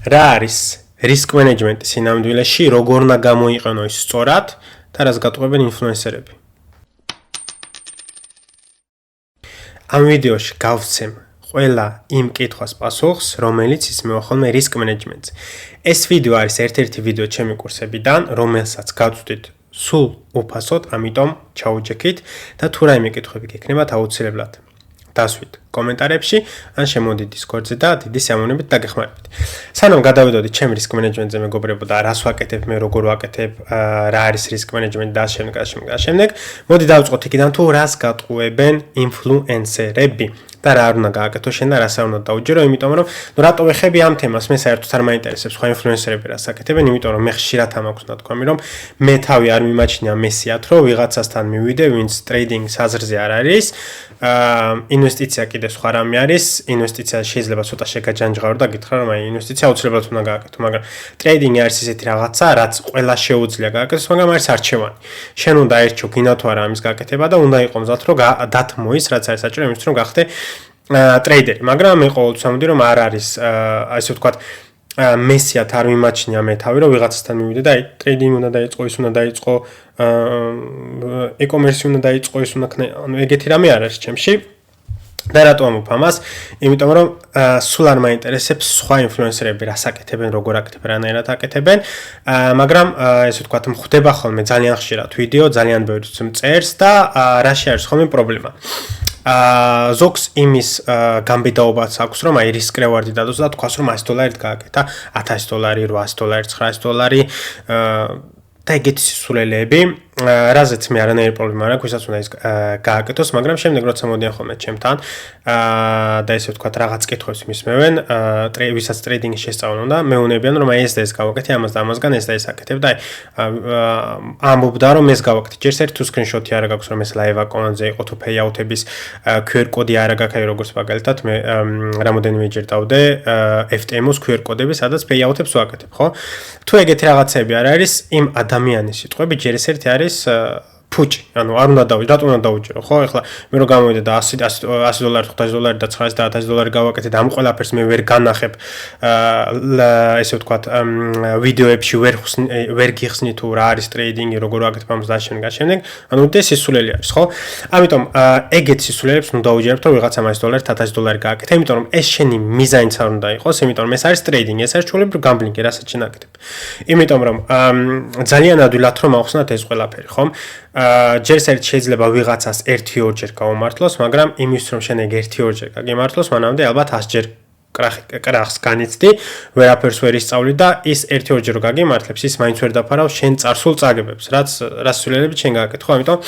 რა არის risk management-ი სინამდვილეში, როგორ უნდა გამოიყენო ის სწორად და რას გატყუებენ ინფლუენსერები. ამ ვიდეოში გავცემ ყველა იმ კითხვას პასუხს, რომელიც ისმევა ხოლმე risk management-ს. ეს ვიდეო არის ერთ-ერთი ვიდეო ჩემი კურსებიდან, რომელსაც გავწვდით სულ უფასოდ, ამიტომ ჩაუჯექით და თუ რაიმე კითხვები გექნებათ აუცილებლად დასვით კომენტარებში, ან შემოდით Discord-ზე და დიდი სიამოვნებით დაგეხმარებით. სანამ გადავიდოდით ჩემ risk management-ზე მეგობრებო და რას ვაკეთებ, მე როგორ ვაკეთებ, რა არის risk management და შემდეგ, მოდი დავწყოთ იქიდან თუ რას გატყუებენ ინფლუენსერები. და რა არ უნდა გააკეთო შენ და რას არ უნდა დაუჯერო, იმიტომ რომ რატო ვეხები ამ თემას, მე საერთოდ არ მაინტერესებს სხვა ინფლუენსერები რას აკეთებენ, იმიტომ რომ მე ხშირად ამაქვს ნათქვამი, რომ მე თავი არ მიმაჩნია მესიათ, რომ ვიღაცასთან მივიდე, ვინც ტრეიდინგ საზრზე არ არის, ინვესტიცია კიდე სხვა რამე არის, ინვესტიცია შეიძლება ცოტა შეგაჯანჯღარო და გითხრა რომ აი ინვესტიცია აუცილებლად უნდა გააკეთო, მაგრამ ტრეიდინგი არის ისეთი რაღაცა, რაც ყველა შეუძლია გააკეთოს, მაგრამ არის არჩევანი. შენ უნდა ერჩო გინდა თუ არა ამის გაკეთება და უნდა იყო მზად რომ დათმოის, რაც არის საჭირო იმისთვის რომ გახდე ტრეიდერი, მაგრამ მე ყოველთვის ამბობდი რომ არ არის ასე ვთქვათ მესიათ არ მიმაჩნია მე თავი რომ ვიღაცასთან მივიდე და აი ტრეიდინგი უნდა დაიწყო, ის უნდა დაიწყო, e-commerce უნდა დაიწყო, ის უნდა ქნა, ანუ ეგეთი რამე არ არის ჩემში. და რატო ამბობ ამას? იმიტომ რომ სულ არ მაინტერესებს სხვა ინფლუენსერები რას აკეთებენ, როგორ აკეთებენ, რანაირად აკეთებენ, მაგრამ ესე ვთქვათ მხდება ხოლმე ძალიან ხშირად ვიდეო, ძალიან ბევრი მწერს და რაში არის ხოლმე პრობლემა. ზოგს იმის გამბედაობაც აქვს, რომ აი risk reward-ი დადოს და თქვას რომ $100 გააკეთა, $1000, $800, $900 და ეგეთი სისულელეები, რაზეც მე არანაირი პრობლემა არ აქვს, ვისაც უნდა ის გააკეთოს, მაგრამ შემდეგ როცა მოდიან ხოლმე ჩემთან და ესე ვთქვათ რაღაც კითხვებს მისმევენ, ვისაც ტრეიდინგი შესწავლენ უნდა, მეუნებიან რომ აი ეს და ეს გავაკეთე, ამას და ამასგან ეს და ეს აკეთებ და აი ამბობდა რომ ეს გავაკეთე. ჯერ ერთი თუ სკრინშოტი არა გაქვს რომ ეს live account-ზე იყო თუ payout-ების QR კოდი არა გაქვს, აი როგორც მაგალითად მე რამოდენიმეჯერ დავდე FTM-ოს QR კოდები, სადაც payout-ებს ვაკეთებ, ხო? თუ ეგეთი რაღაცები არ არის, იმ ადამიანის სიტყვები ჯერ ეს ერთი არის ფუჭი, ანუ არ უნდა დავუჯერო, რატომ უნდა დავუჯერო, ხო? ეხლა მე რო გამოვიდე და $100, $500 და $900 და $1000 გავაკეთე და ამ ყველაფერს მე ვერ განახებ ესე ვთქვათ ვიდეოებში ვერ გიხსნი თუ რა არის ტრეიდინგი, როგორ ვაკეთებ ამას და შემდეგ, ანუ ეს სისულელი არის, ხო? ამიტომ ეგეთ სისულელებს ნუ დავუჯერებთ, რომ ვიღაცა $100, $1000 გააკეთე, იმიტომ რომ ეს შენი მიზანიც არ უნდა იყოს, იმიტომ რომ ეს არის ტრეიდინგი, ეს არის ჩვეულებრივი გამბლინგი, რასაც შენ აკეთებ. იმიტომ რომ ძალიან ადვილად რომ ახსნათ ეს ყველაფერი, ხო? ჯერ შეიძლება ვიღაცას 1-2 გაუმართლოს, მაგრამ იმის რომ შენ ეგ 1-2 გაგიმართლოს, მანამდე ალბათ 100 კრახს განიცდი, ვერაფერს ვერ ისწავლი და ის 1-2 რო გაგიმართლებს, ის მაინც ვერ დაფარავს შენ წარსულ წაგებებს, რაც სულელებით შენ გააკეთე, ხო? ამიტომ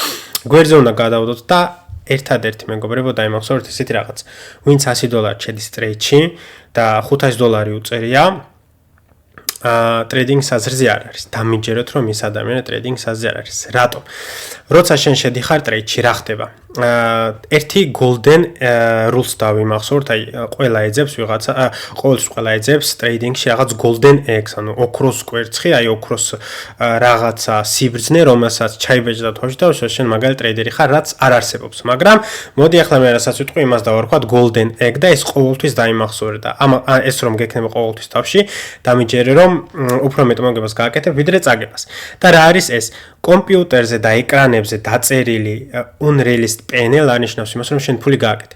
გვერდზე უნდა გადავდოთ და ერთადერთი მეგობრებო დაიმახსოვრეთ ესეთი რაღაც. ვინც $100 შედის ტრეიდში და $500 უწერია, ტრეიდინგ საზრზე არ არის. დამიჯეროთ რომ ის ადამიანი ტრეიდინგ საზრზე არ არის. რატომ? როცა შენ შედიხარ ტრეიდში, რა ხდება? ერთი golden rules დავიმახსოვრთ, აი ყველა ეძებს ვიღაცა, ყოველთვის ყველა ეძებს ტრეიდინგში რაღაც golden eggs, ანუ ოქროს კვერცხი, აი ოქროს რაღაცა სიბრძნე, რომელსაც ჩაიბეჭდა თვალში და შენ მაგალი ტრეიდერი ხარ, რაც არ არსებობს. მაგრამ მოდი ახლა მე რასაც ვიტყვი, იმას დავარქვათ golden egg და ეს ყოველთვის დაიმახსოვრე და ეს რომ გექნება ყოველთვის თავში, დამიჯერე რომ უფრო მეტ მოგებას გააკეთებ, ვიდრე წაგებას. და რა არის ეს? კომპიუტერზე და ეკრანებზე დაწერილი unrealist PNL არნიშნავს იმას, რომ შენ ფული გააკეთე.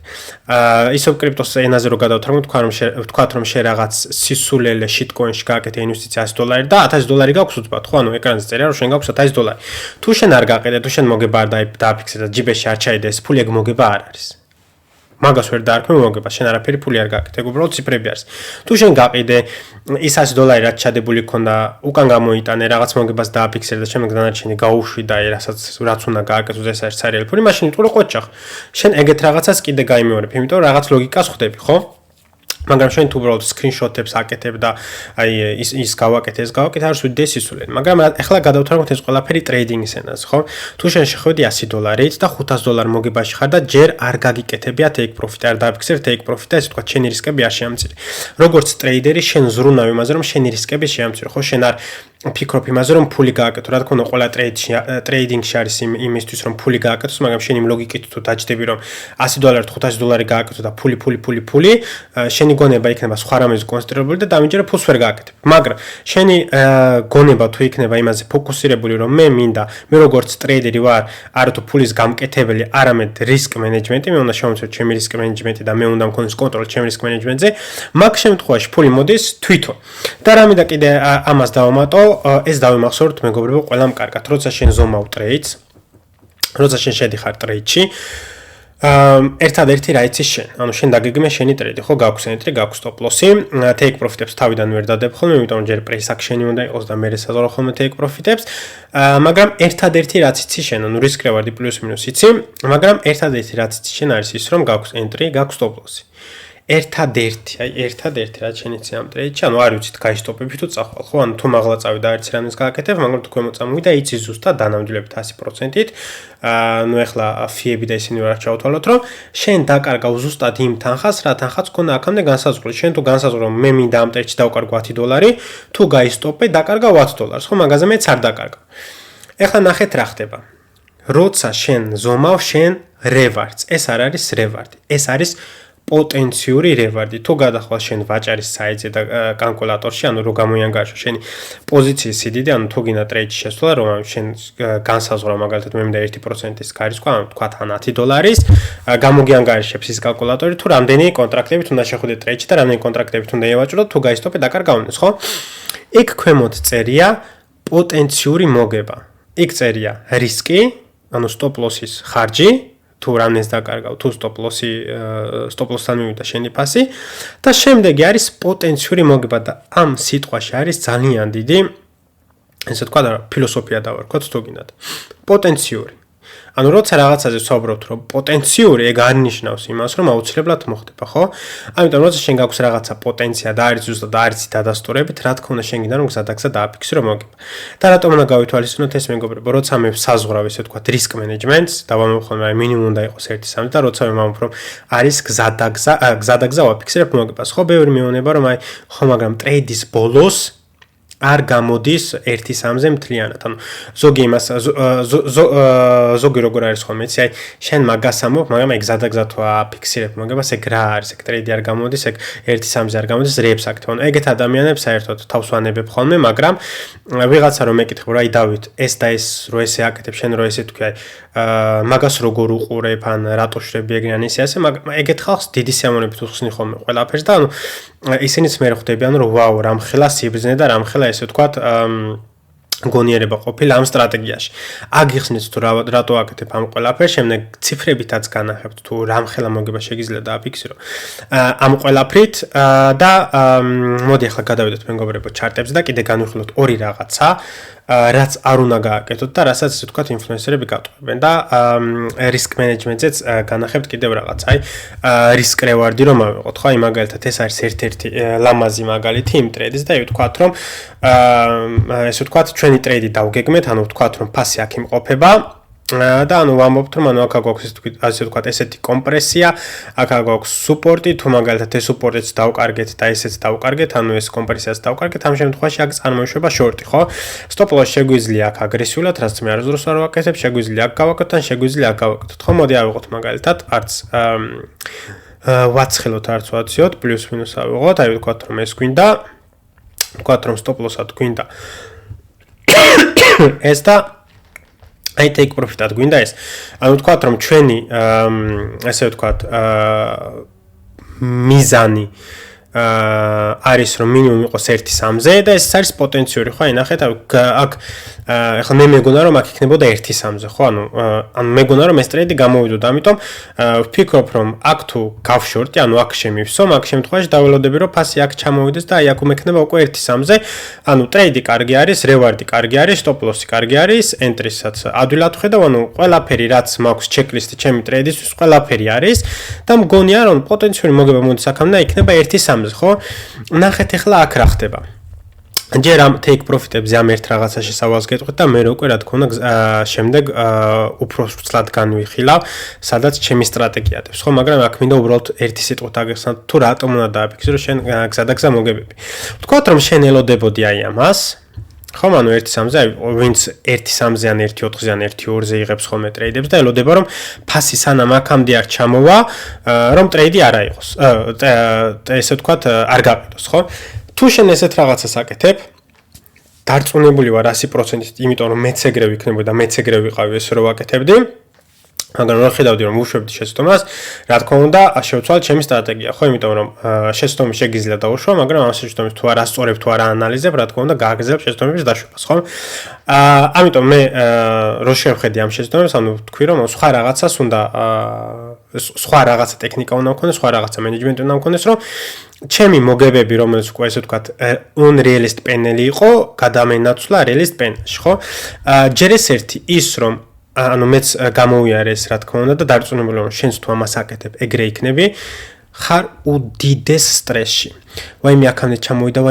ისევ კრიპტოს ენაზე რო გადავთარგმნოთ, ვთქვათ რომ შენ რაღაც სისულელე shitcoin-ში გააკეთე ინვესტიცია $100 და $1000 გაქვს უცბად, ხო? ანუ ეკრანზე წერია რომ შენ გაქვს $1000. თუ შენ არ გააკეთე, თუ შენ მოგება არ დააფიქსე და ჯიბეში არ ჩაიდე ეს ფული, ეგ მოგება არ არის. მაგას ვერ დაარქმევ მოგება, შენ არაფერი ფული არ გააკეთე, ეგ უბრალოდ ციფრები არის. თუ შენ გაყიდე ის $100 რაც ჩადებული ქონდა, უკან გამოიტანე, რაღაც მოგებას დააფიქსერე და შემდეგ დანარჩენი გაუშვი და რასაც რაც უნდა გააკეთოს, ეს არის სერიალი ფული, მაშინ იტყურო ყოჩახ. შენ ეგეთ რაღაცას კიდე გაიმეორებ, იმიტომ რომ რაღაც ლოგიკას ხვდები, ხო? მაგრამ შენ თუ უბრალოდ სკრინშოტებს აკეთებ და აი ის გავაკეთე, ეს გავაკეთე, არ სულ დესისულენ. მაგრამ ახლა გადავთვალოთ ეს ყველაფერი ტრეიდინგის ენაზე, ხო? თუ შენ შეხვედი $100-ით და $500 მოგებაში ხარ და ჯერ არ გაგიკეთებია take profit, არ დააფიქსერ take profit და ესე ვთქვათ, შენი რისკები არ შეამცირე. როგორც ტრეიდერი, შენ ზრუნავ იმაზე, რომ შენი რისკები შეამცირე, ხო? შენ არ ფიქრობ იმაზე, რომ ფული გააკეთო, რა თქმა უნდა, ყველა ტრეიდინგში არის იმისთვის, რომ ფული გააკეთოს, მაგრამ შენ იმ ლოგიკით თუ დაჯდები, რომ $100-ით $500 გააკეთო და ფული, შენი გონება იქნება სხვა რამეზე კონცენტრირებული და დამიჯერე ფულს ვერ გააკეთებ. მაგრამ შენი გონება თუ იქნება იმაზე ფოკუსირებული, რომ მე მინდა, მე როგორც ტრეიდერი ვარ, არა თუ ფულის გამკეთებელი, არამედ რისკ მენეჯმენტი, მე უნდა შევამციროთ ჩემი რისკ მენეჯმენტი და მე უნდა მქონდეს კონტროლი ჩემი რისკ მენეჯმენტზე, მაგ შემთხვევაში ფული მოდის თვითონ. და რა მინდა კიდე ამას დავამატო, ეს დავიმახსოვროთ მეგობრებო, ყველამ კარგად, როცა შენ ზომავ ტრეიდს, როცა შენ შედიხარ ტრეიდში, ერთადერთი რა იცი შენ, ანუ შენ დაგეგმე შენი ტრეიდი, ხო, გაქვს entry, გაქვს stop loss-ი, take profit-ებს თავიდან ვერ დადებ ხოლმე, იმიტომ რომ ჯერ price action-ი უნდა იყოს და მერე საზღვაო ხოლმე take profit-ებს, მაგრამ ერთადერთი რაც იცი შენ, ანუ risk reward-ი პლუს მინუს იცი, მაგრამ ერთადერთი რაც იცი შენ არის ის, რომ გაქვს entry, გაქვს stop loss-ი. ერთადერთი რაც შენ იცი ამ ტრეიდში, ანუ არ ვიცით გაისტოპები თუ წახვალ, ხო, ანუ თუ მაღლა წავიდა არც რამეს გააკეთებ, მაგრამ თუ ქვემო წამოვიდა, იცი ზუსტად დანამდვილებით 100%-ით. ნუ ეხლა ფიები და ისინი ვერ ჩავთვალოთ, რომ შენ დაკარგავ ზუსტად იმ თანხას, რა თანხაც ქონა აქამდე განსაზღვრული. შენ თუ განსაზღვრო, რომ მე მინდა ამ ტრეიდში დავკარგო $10, თუ გაისტოპე, დაკარგავ $10, ხო, მაგაზე მეც არ დაკარგავ. ეხლა ნახეთ რა ხდება. როცა შენ ზომავ, შენ რევარდს, ეს არ არის რევარდი, ეს არის პოტენციური რევარდი. თუ გადახვალ შენ ვაჭარის საიტზე და კალკულატორში, ანუ რო გამოიანგარიშო შენი პოზიციის სიდიდე, ანუ თუ გინდა ტრეიდში შესვლა, რომ შენ განსაზღვრა მაგალითად მე მინდა 1%-ის გარისკვა, ანუ თქვა თან $10, გამოგიანგარიშებს ის კალკულატორი, თუ რამდენი კონტრაქტებით უნდა შეხვიდე ტრეიდში და რამდენი კონტრაქტებით უნდა ევაჭრო, თუ გაისტოპე დაკარგავდეს, ხო? იქ ქვემოთ წერია პოტენციური მოგება. იქ წერია რისკი, ანუ stop loss-ის ხარჯი, თუ რამეს დაკარგავ, თუ stop loss-თან მივიდა შენი ფასი და შემდეგი არის პოტენციური მოგება და ამ სიტყვაში არის ძალიან დიდი, ესე თქვა და ფილოსოფია დავარქოთ თუ გინდათ. პოტენციური. ანუ როცა რაღაცაზე ვსაუბრობთ, რომ პოტენციური, ეგ არ ნიშნავს იმას, რომ აუცილებლად მოხდება, ხო? ამიტომ როცა შენ გაქვს რაღაცა პოტენცია და არის ზუსტად არის დადასტურებით, რა თქმა უნდა შენ გინდა რომ გზადაგზა დააფიქსირო მოგება. და რატომ უნდა გავითვალისწინოთ ეს მეგობრებო, როცა მე საზღვრავ ესე თქვა რისკ მენეჯმენტს, დავამოხმო, რომ მინიმუმ უნდა იყოს 1-3 და როცა მე მამობ რომ არის გზადაგზა ვაფიქსირებ მოგებას, ხო? ბევრი მეუბნება რომ ხო, მაგრამ ტრეიდის ბოლოს არ გამოდის 1-3-ზე მთლიანად. ანუ ზოგი იმას ზოგი როგორ არის ხოლმე, იცი, აი შენ მაგას ამობ, მაგრამ ეგ გზადაგზად ვაფიქსირებ მოგებას, ეგ რა არის, ეგ ტრეიდი არ გამოდის, ეგ 1-3-ზე არ გამოდის, რეებს აკეთებ. ანუ ეგეთ ადამიანებს საერთოდ თავს ვანებებ ხოლმე, მაგრამ ვიღაცა რომ ეკითხებ, რა აი დავით, ეს და ეს რო ესე აკეთებ, შენ რო ესე თქვი, აი მაგას როგორ უყურებ, ან რატო შრები ეგრე ან ისე ასე, მაგრამ ეგეთ ხალხს დიდი სიამოვნებით უხსნი ხოლმე ყველაფერს და ანუ ისინიც მე ხვდებიან, რომ ვაუ, რამხელა სიბრძნე და რამხელა ესე ვთქვათ, გონიერება ყოფილა ამ სტრატეგიაში. აგიხსნით თუ რატო აკეთებ ამ ყველაფერს, შემდეგ ციფრებითაც განახებთ თუ რამხელა მოგება შეგიძლია დააფიქსირო ამ ყველაფრით და მოდი ახლა გადავიდეთ მეგობრებო ჩარტებზე და კიდე განვიხილოთ ორი რაღაცა, რაც არ უნდა გააკეთოთ და რასაც ესე ვთქვათ ინფლუენსერები გატყობენ და რისკ მენეჯმენტზეც განახებთ კიდევ რაღაც. აი რისკ რევარდი რომ ავიღოთ, ხო, აი მაგალითად ეს არის ერთ-ერთი ლამაზი მაგალითი იმ ტრეიდის და ვთქვათ რომ ესე ვთქვათ ჩვენი ტრეიდი დავგეგმეთ, ანუ ვთქვათ რომ ფასი აქ იმყოფება და ანუ ვამბობთ რომ ანუ აქ გვაქვს ასე ვთქვათ ესეთი კომპრესია, აქ გვაქვს სუპორტი, თუ მაგალითად ეს სუპორტიც დავკარგეთ და ესეც დავკარგეთ, ანუ ეს კომპრესიას დავკარგეთ, ამ შემთხვევაში აქ წარმოიშვება შორტი, ხო? stop loss შეგვიძლია აქ აგრესიულად, რაც მე არ ზროს არ ვაკეთებ, შეგვიძლია აქ გავაკეთოთ, ან შეგვიძლია აქ გავაკეთოთ, ხო? მოდი ავიღოთ მაგალითად არც ვაცხელოთ, არც ვაციოთ, პლუს მინუს ავიღოთ, აი ვთქვათ რომ ეს გვინდა, ვთქვათ რომ stop loss-ად გვინდა ეს და აი take profit-ად გვინდა ეს. ანუ ვთქვათ რომ ჩვენი ესე ვთქვათ მიზანი არის რომ მინიმუმ იყოს 1-3-ზე და ეს არის პოტენციური, ხო? აი ნახეთ აქ ახლა მე მეგონა რომ აქ იქნებოდა 1-3-ზე, ხო? ანუ მეგონა რომ ეს ტრეიდი გამოვიდოდა, ამიტომ ვფიქრობ რომ აქ თუ გავშორტი, ანუ აქ შემივსო, მაგ შემთხვევაში დაველოდები რომ ფასი აქ ჩამოვიდეს და აი აქ უმექნება უკვე 1-3-ზე. ანუ ტრეიდი კარგი არის, რევარდი კარგი არის, stop loss-ი კარგი არის, entry-საც ადვილად ვხედავ, ანუ ყველაფერი რაც მაქვს checklist-ი ჩემი ტრეიდისთვის ყველაფერი არის და მგონია რომ პოტენციური მოგება მოდის აქამდე და იქნება 1-3-ზე, ხო? ნახეთ ახლა აქ რა ხდება. ჯერ ამ take profit-ებზე ამ ერთ რაღაცა შესავალს გეტყვით და მე უკვე რა თქმა უნდა შემდეგ უფრო სრულად განვიხილავ, სადაც ჩემი სტრატეგია დევს, ხო? მაგრამ აქ მინდა უბრალოდ ერთი სიტყვით აგეხსნათ თუ რატომ უნდა დააფიქსირო შენ გზადაგზა მოგებები. ვთქვათ რომ შენ ელოდებოდი აი ამას ხომ ანუ 1-3-ზე აი ვინც 1-3-ზე ან 1-4-ზე ან 1-2-ზე იღებს ხოლმე ტრეიდებს და ელოდება რომ ფასი სანამ აქამდე არ ჩამოვა რომ ტრეიდი არ აიღოს ესე ვთქვათ არ გაყიდოს ხო თუ შენ ესეთ რაღაცას აკეთებ დარწმუნებული ვარ 100%-ით იმიტომ რომ მეც ეგრევე იქნებოდა და მეც ეგრევე ვიყავი ეს რო ვაკეთებდი მაგრამ რა ხედავდი რომ უშვებდი შეცდომას რა თქმა უნდა შევცვალ ჩემი სტრატეგია ხო იმიტომ რომ შეცდომი შეგიძლია დაუშვა მაგრამ ამ შეცდომის თუ არ ასწორებ თუ არ აანალიზებ რა თქმა უნდა გააგრძელებ შეცდომების დაშვებას ხო ამიტომ მე რო შევხედი ამ შეცდომებს ანუ თქვი რომ სხვა რაღაცას უნდა სხვა რაღაცა ტექნიკა უნდა მქონდეს სხვა რაღაცა მენეჯმენტი უნდა მქონდეს რომ ჩემი მოგებები რომელიც უკვე ესე ვთქვათ unrealist panel-ი იყო გადამენაცვლა realist panel-ში ხო ჯერ ეს ერთი ის რომ ანუ მეც გამოვიარე ეს რა თქმა უნდა და დარწმუნებული რომ შენც თუ ამას აკეთებ ეგრე იქნები ხარ უდიდეს სტრესში ვაიმე აქამდე ჩამოვიდა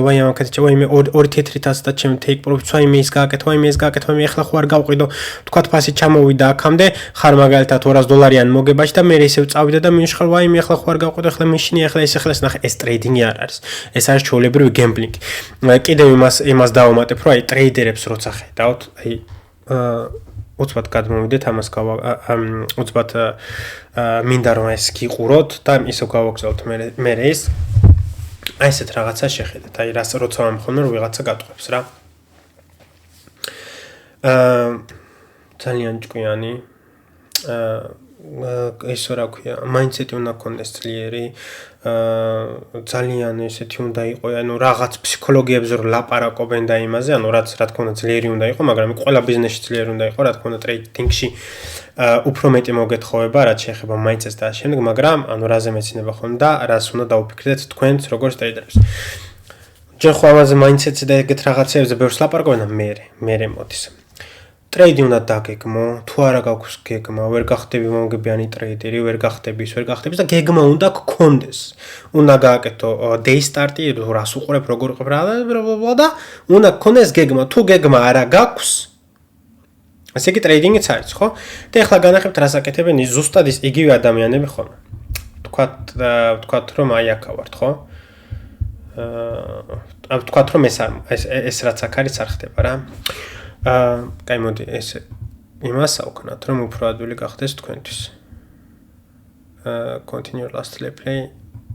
ვაიმე ორი თეთრითაც და ჩემ take profit-ს ვაიმე ის გააკეთე ვაიმე ეს გააკეთე ვაიმე ეხლა ხო არ გავყიდო თქვათ ფასი ჩამოვიდა აქამდე ხარ მაგალითად $200 მოგებაში და მე ისევ წავიდა და მინუს ხარ ვაიმე ეხლა ხო არ გავყიდო ეხლა მიშინი ეხლა ეს ნახე ეს ტრეიდინგი არ არის ეს არის ჩვეულებრივი გემბლინგი კიდევ იმას დავუმატებ რომ აი ტრეიდერებს როცა ხედავთ აი უცბად გადმოვიდეთ ამას უცბად მინდა რომ ეს გიყუროთ და ისო გავაგზავნოთ მე ეს აი ესეთ რაღაცა შეხედეთ აი რას როცა მომხონე რომ ვიღაცა გატყვევს რა ძალიან ჭკვიანი ისო რა ქვია მაინდსეტი უნდა გქონდეს ძლიერი ძალიან ესეთი უნდა იყო ანუ რაღაც ფსიქოლოგიებზე რომ ლაპარაკობენ და იმაზე ანუ რაც რა თქმა უნდა ძლიერი უნდა იყო მაგრამ ყველა ბიზნესში ძლიერი უნდა იყო რა თქმა უნდა ტრეიდინგში უფრო მეტი მოგეთხოვება რაც შეეხება მაინდსეტს და შემდეგ მაგრამ ანუ რაზე მეცინება ხომ და რას უნდა დაუფიქრდეთ თქვენც როგორც ტრეიდერებს ჯერ ხო ამაზე მაინდსეტზე და ეგეთ რაღაცებზე ბევრს ლაპარაკობენ და მე მოდის ტრეიდი უნდა დაგეგმო, თუ არა გაქვს გეგმა, ვერ გახდები მომგებიანი ტრეიდერი, ვერ გახდები და გეგმა უნდა გქონდეს. უნდა გააკეთო day start-ი, რას უყურებ, როგორ ყვრა და უნდა გქონდეს გეგმა. თუ გეგმა არა გაქვს, ასე იგი ტრეიდინგიც არის, ხო? და ეხლა განახებთ რას აკეთებენ ზუსტად ის იგივე ადამიანები ხომ? თქვათ რომ აი აქ ვართ, ხო? თქვათ რომ ეს რაც აქ არის არ ხდება რა. კაი მოდი ესე იმას ავქნათ რომ უფრო ადვილი გახდეს თქვენთვის continue last play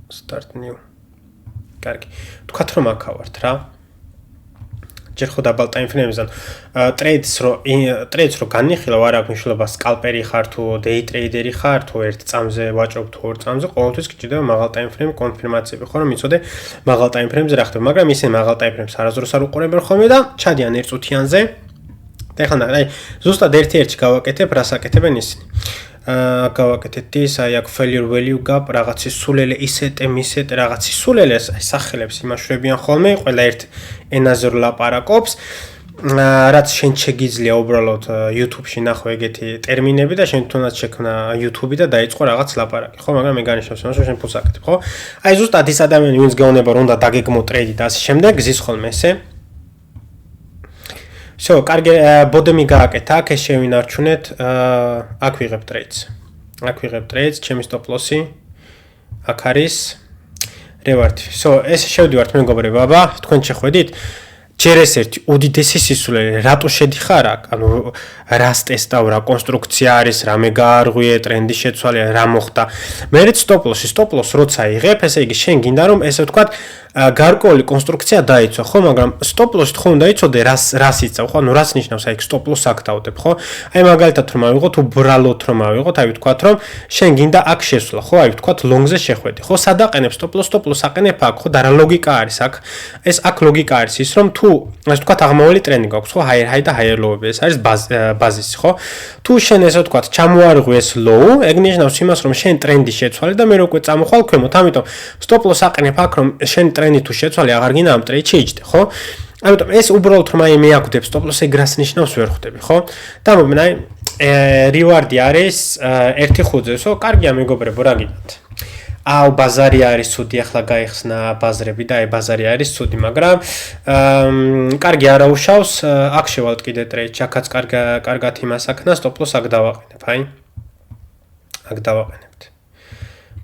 start new კარგი თქვათ რომ აქ ვართ რა ჯერ ხო დაბალ time frame-ზე ტრეიდს რო განიხილავ არ აქვს მნიშვნელობა სკალპერი ხარ თუ day trader-ი ხარ თუ ერთ წამზე ვაჭრობ თუ ორ წამზე ყოველთვის გჭირდება მაღალ time frame კონფირმაციები ხო რომ იცოდე მაღალ time frame-ზე რა ხდება მაგრამ ისინი მაღალ time frame-ს არასდროს არ უყურებენ ხოლმე და ჩადიან ერთ წუთიანზე და ეხლა აი ზუსტად ერთ-ერთი გავაკეთებ რას აკეთებენ ისინი გავაკეთეთ ის აი აქ failure value gap რაღაცის სულელე ისეტე მისეტე რაღაცის სულელეს აი სახელებს იმაშვრებიან ხოლმე ყველა ერთ ენაზე ლაპარაკობს რაც შენ შეგიძლია უბრალოდ YouTube-ში ნახო ეგეთი ტერმინები და შენ თუნდაც შექმნა YouTube-ი და დაიწყო რაღაც ლაპარაკი ხო მაგრამ მე განიშნავს რომ შენ ფულს აკეთებ ხო აი ზუსტად ის ადამიანი ვინც გეუბნება რომ უნდა დაგეგმო ტრეიდი და ასე შემდეგ ზის ხოლმე ესე So, კარგი ბოდემი გააკეთა, აქ ეს შევინარჩუნეთ, აქ ვიღებ ტრეიდს, ჩემი stop loss-ი, აქ არის რევარტი. So, ეს შევდივართ მეგობრებო, აბა, თქვენ შეხვედით? ჯერ ეს ერთი უდიდესი სისულელე, რატო შედიხარ აქ? ანუ რას ტესტავ, რა კონსტრუქცია არის, რამე გაარღვიე, ტრენდი შეცვალე, რა მოხდა. მერე stop loss როცა იღებ, ესე იგი შენ გინდა რომ ესე ვთქვათ გარკვეული კონსტრუქცია დაიცვა, ხო, მაგრამ stop loss-ით ხო უნდა იცოდე რას იცავ, ხო? ანუ რას ნიშნავს აი stop loss აქ დავდებ, ხო? აი მაგალითად რომ ავიღოთ, უბრალოდ რომ ავიღოთ, აი ვთქვათ რომ შენ გინდა აქ შესვლა, ხო? აი ვთქვათ long-ზე შეხვედი, ხო? სად აყენებ stop loss აყენებ აქ, ხო? და რა ლოგიკა არის აქ? ეს აქ ლოგიკა არის ის, რომ თუ ასე ვთქვათ აღმავალი ტრენდი გაქვს, ხო? higher high და higher low-ები, ეს არის ბაზისი, ხო? თუ შენ ესე ვთქვათ ჩამოარღვი ეს low, ეგ ნიშნავს იმას, რომ შენ ტრენდი შეცვალე და მე რო უკვე წამოხვალ ქვემოთ, ამიტომ stop loss აყენებ აქ, რომ შენ ტრენდი თუ შეცვალე აღარ გინდა ამ ტრეიდში იჯდე, ხო? ამიტომ ეს უბრალოდ რომ აი მე აკვდებ stop loss ეგრას ნიშნავს ვერ ხვდები, ხო? და მომენ აი reward-ი არის 1.5-ზე, ხო? კარგია მეგობრებო, რა გინდათ? აუ ბაზარი არის ცუდი, ახლა გაიხსნა ბაზრები და აი ბაზარი არის ცუდი, მაგრამ კარგი არაუშავს, აქ შევალთ კიდე ტრეიდში, აქაც კარგად იმას აქნა, stop loss აქ დავაყენებ, აი. აქ დავაყენებთ.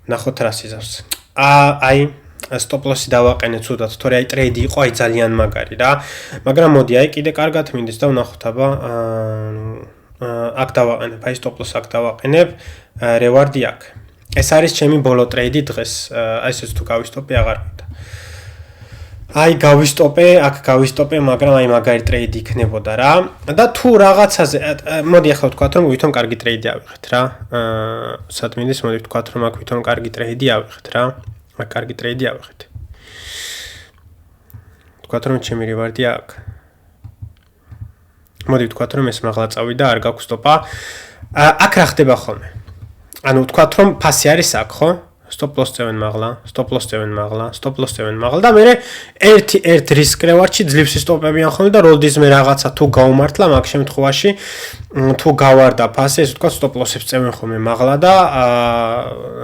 ნახოთ რა სიზავს. აი stop loss-ი დავაყენე ცუდად, თორე აი ტრეიდი იყო აი ძალიან მაგარი რა. მაგრამ მოდი აი კიდე კარგად მინდის და ვნახოთ აბა აქ დავაყენებ, აი stop loss აქ დავაყენებ, reward-ი აქ. ეს არის ჩემი ბოლო ტრეიდი დღეს. აი ესეც თუ გავისტოპე აღარ მინდა. აი გავისტოპე, აქ გავისტოპე, მაგრამ აი მაგარი ტრეიდი იქნებოდა რა. და თუ რაღაცაზე, მოდი ახლა ვთქვათ, რომ ვითომ კარგი ტრეიდი ავიღეთ რა. სად მინდის, მოდი ვთქვათ, რომ აქ ვითომ კარგი ტრეიდი ავიღეთ რა. აქ კარგი ტრეიდი ავიღეთ. ვთქვათ, რომ ჩემი reward-ი აქ. მოდი ვთქვათ, რომ ეს მაღლა წავიდა, არ გაქვს სტოპა. აქ რა ხდება ხოლმე? ანუ ვთქვათ, რომ ფასი არის აქ, ხო? Stop loss წევენ მაღლა, stop loss წევენ მაღლა, stop loss წევენ მაღლა და მე ერთ risk reward-ში ძლივსი სტოპებიან ხოლმე და როლდის მე რაღაცა თუ გავმართლა მაგ შემთხვევაში თუ გავარდა ფასი, ესე ვთქვათ, stop loss-ებს წევენ ხოლმე მაღლა და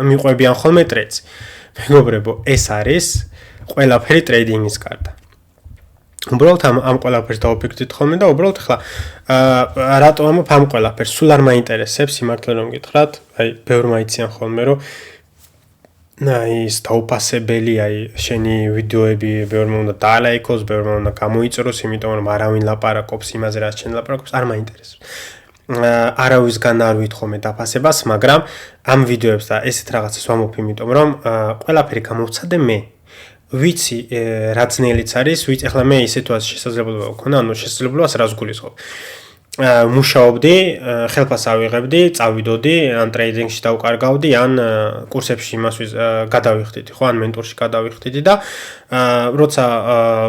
მიყვებიან ხოლმე ტრედს. მეგობრებო, ეს არის ყველაფერი ტრეიდინგის გარდა. უბრალოდ ამ ყველაფერს დავფიქრდით ხოლმე და უბრალოდ ხლა რატომ ამ ყველაფერს სულ არ მაინტერესებს სიმართლე რომ გითხრათ, აი ბევრმა იციან ხოლმე რომ ის დაუფასებელი, აი შენი ვიდეოები ბევრმა უნდა დაალაიქოს, ბევრმა უნდა გამოიწროს, იმიტომ რომ არავინ ლაპარაკობს იმაზე, რაც შენ ლაპარაკობს, არ მაინტერესებს. არავისგან არ ვითხოვე დაფასებას, მაგრამ ამ ვიდეოებს და ესეთ რაღაცას ვამბობ, იმიტომ რომ ყველაფერი გამოვცადე მე. ვიცი რა ძნელიც არის, ვიცი ახლა მე ის სიტუაციის შესაძლებლობა გქონდა, ანუ შესაძლებლობას რას გულისხმობ. მუშაობდი, ხელფას ავიღებდი, წავიდოდი, ან ტრეიდინგში დავკარგავდი, ან კურსებში იმას გადავიხდიდი, ხო, ან მენტორში გადავიხდიდი და როცა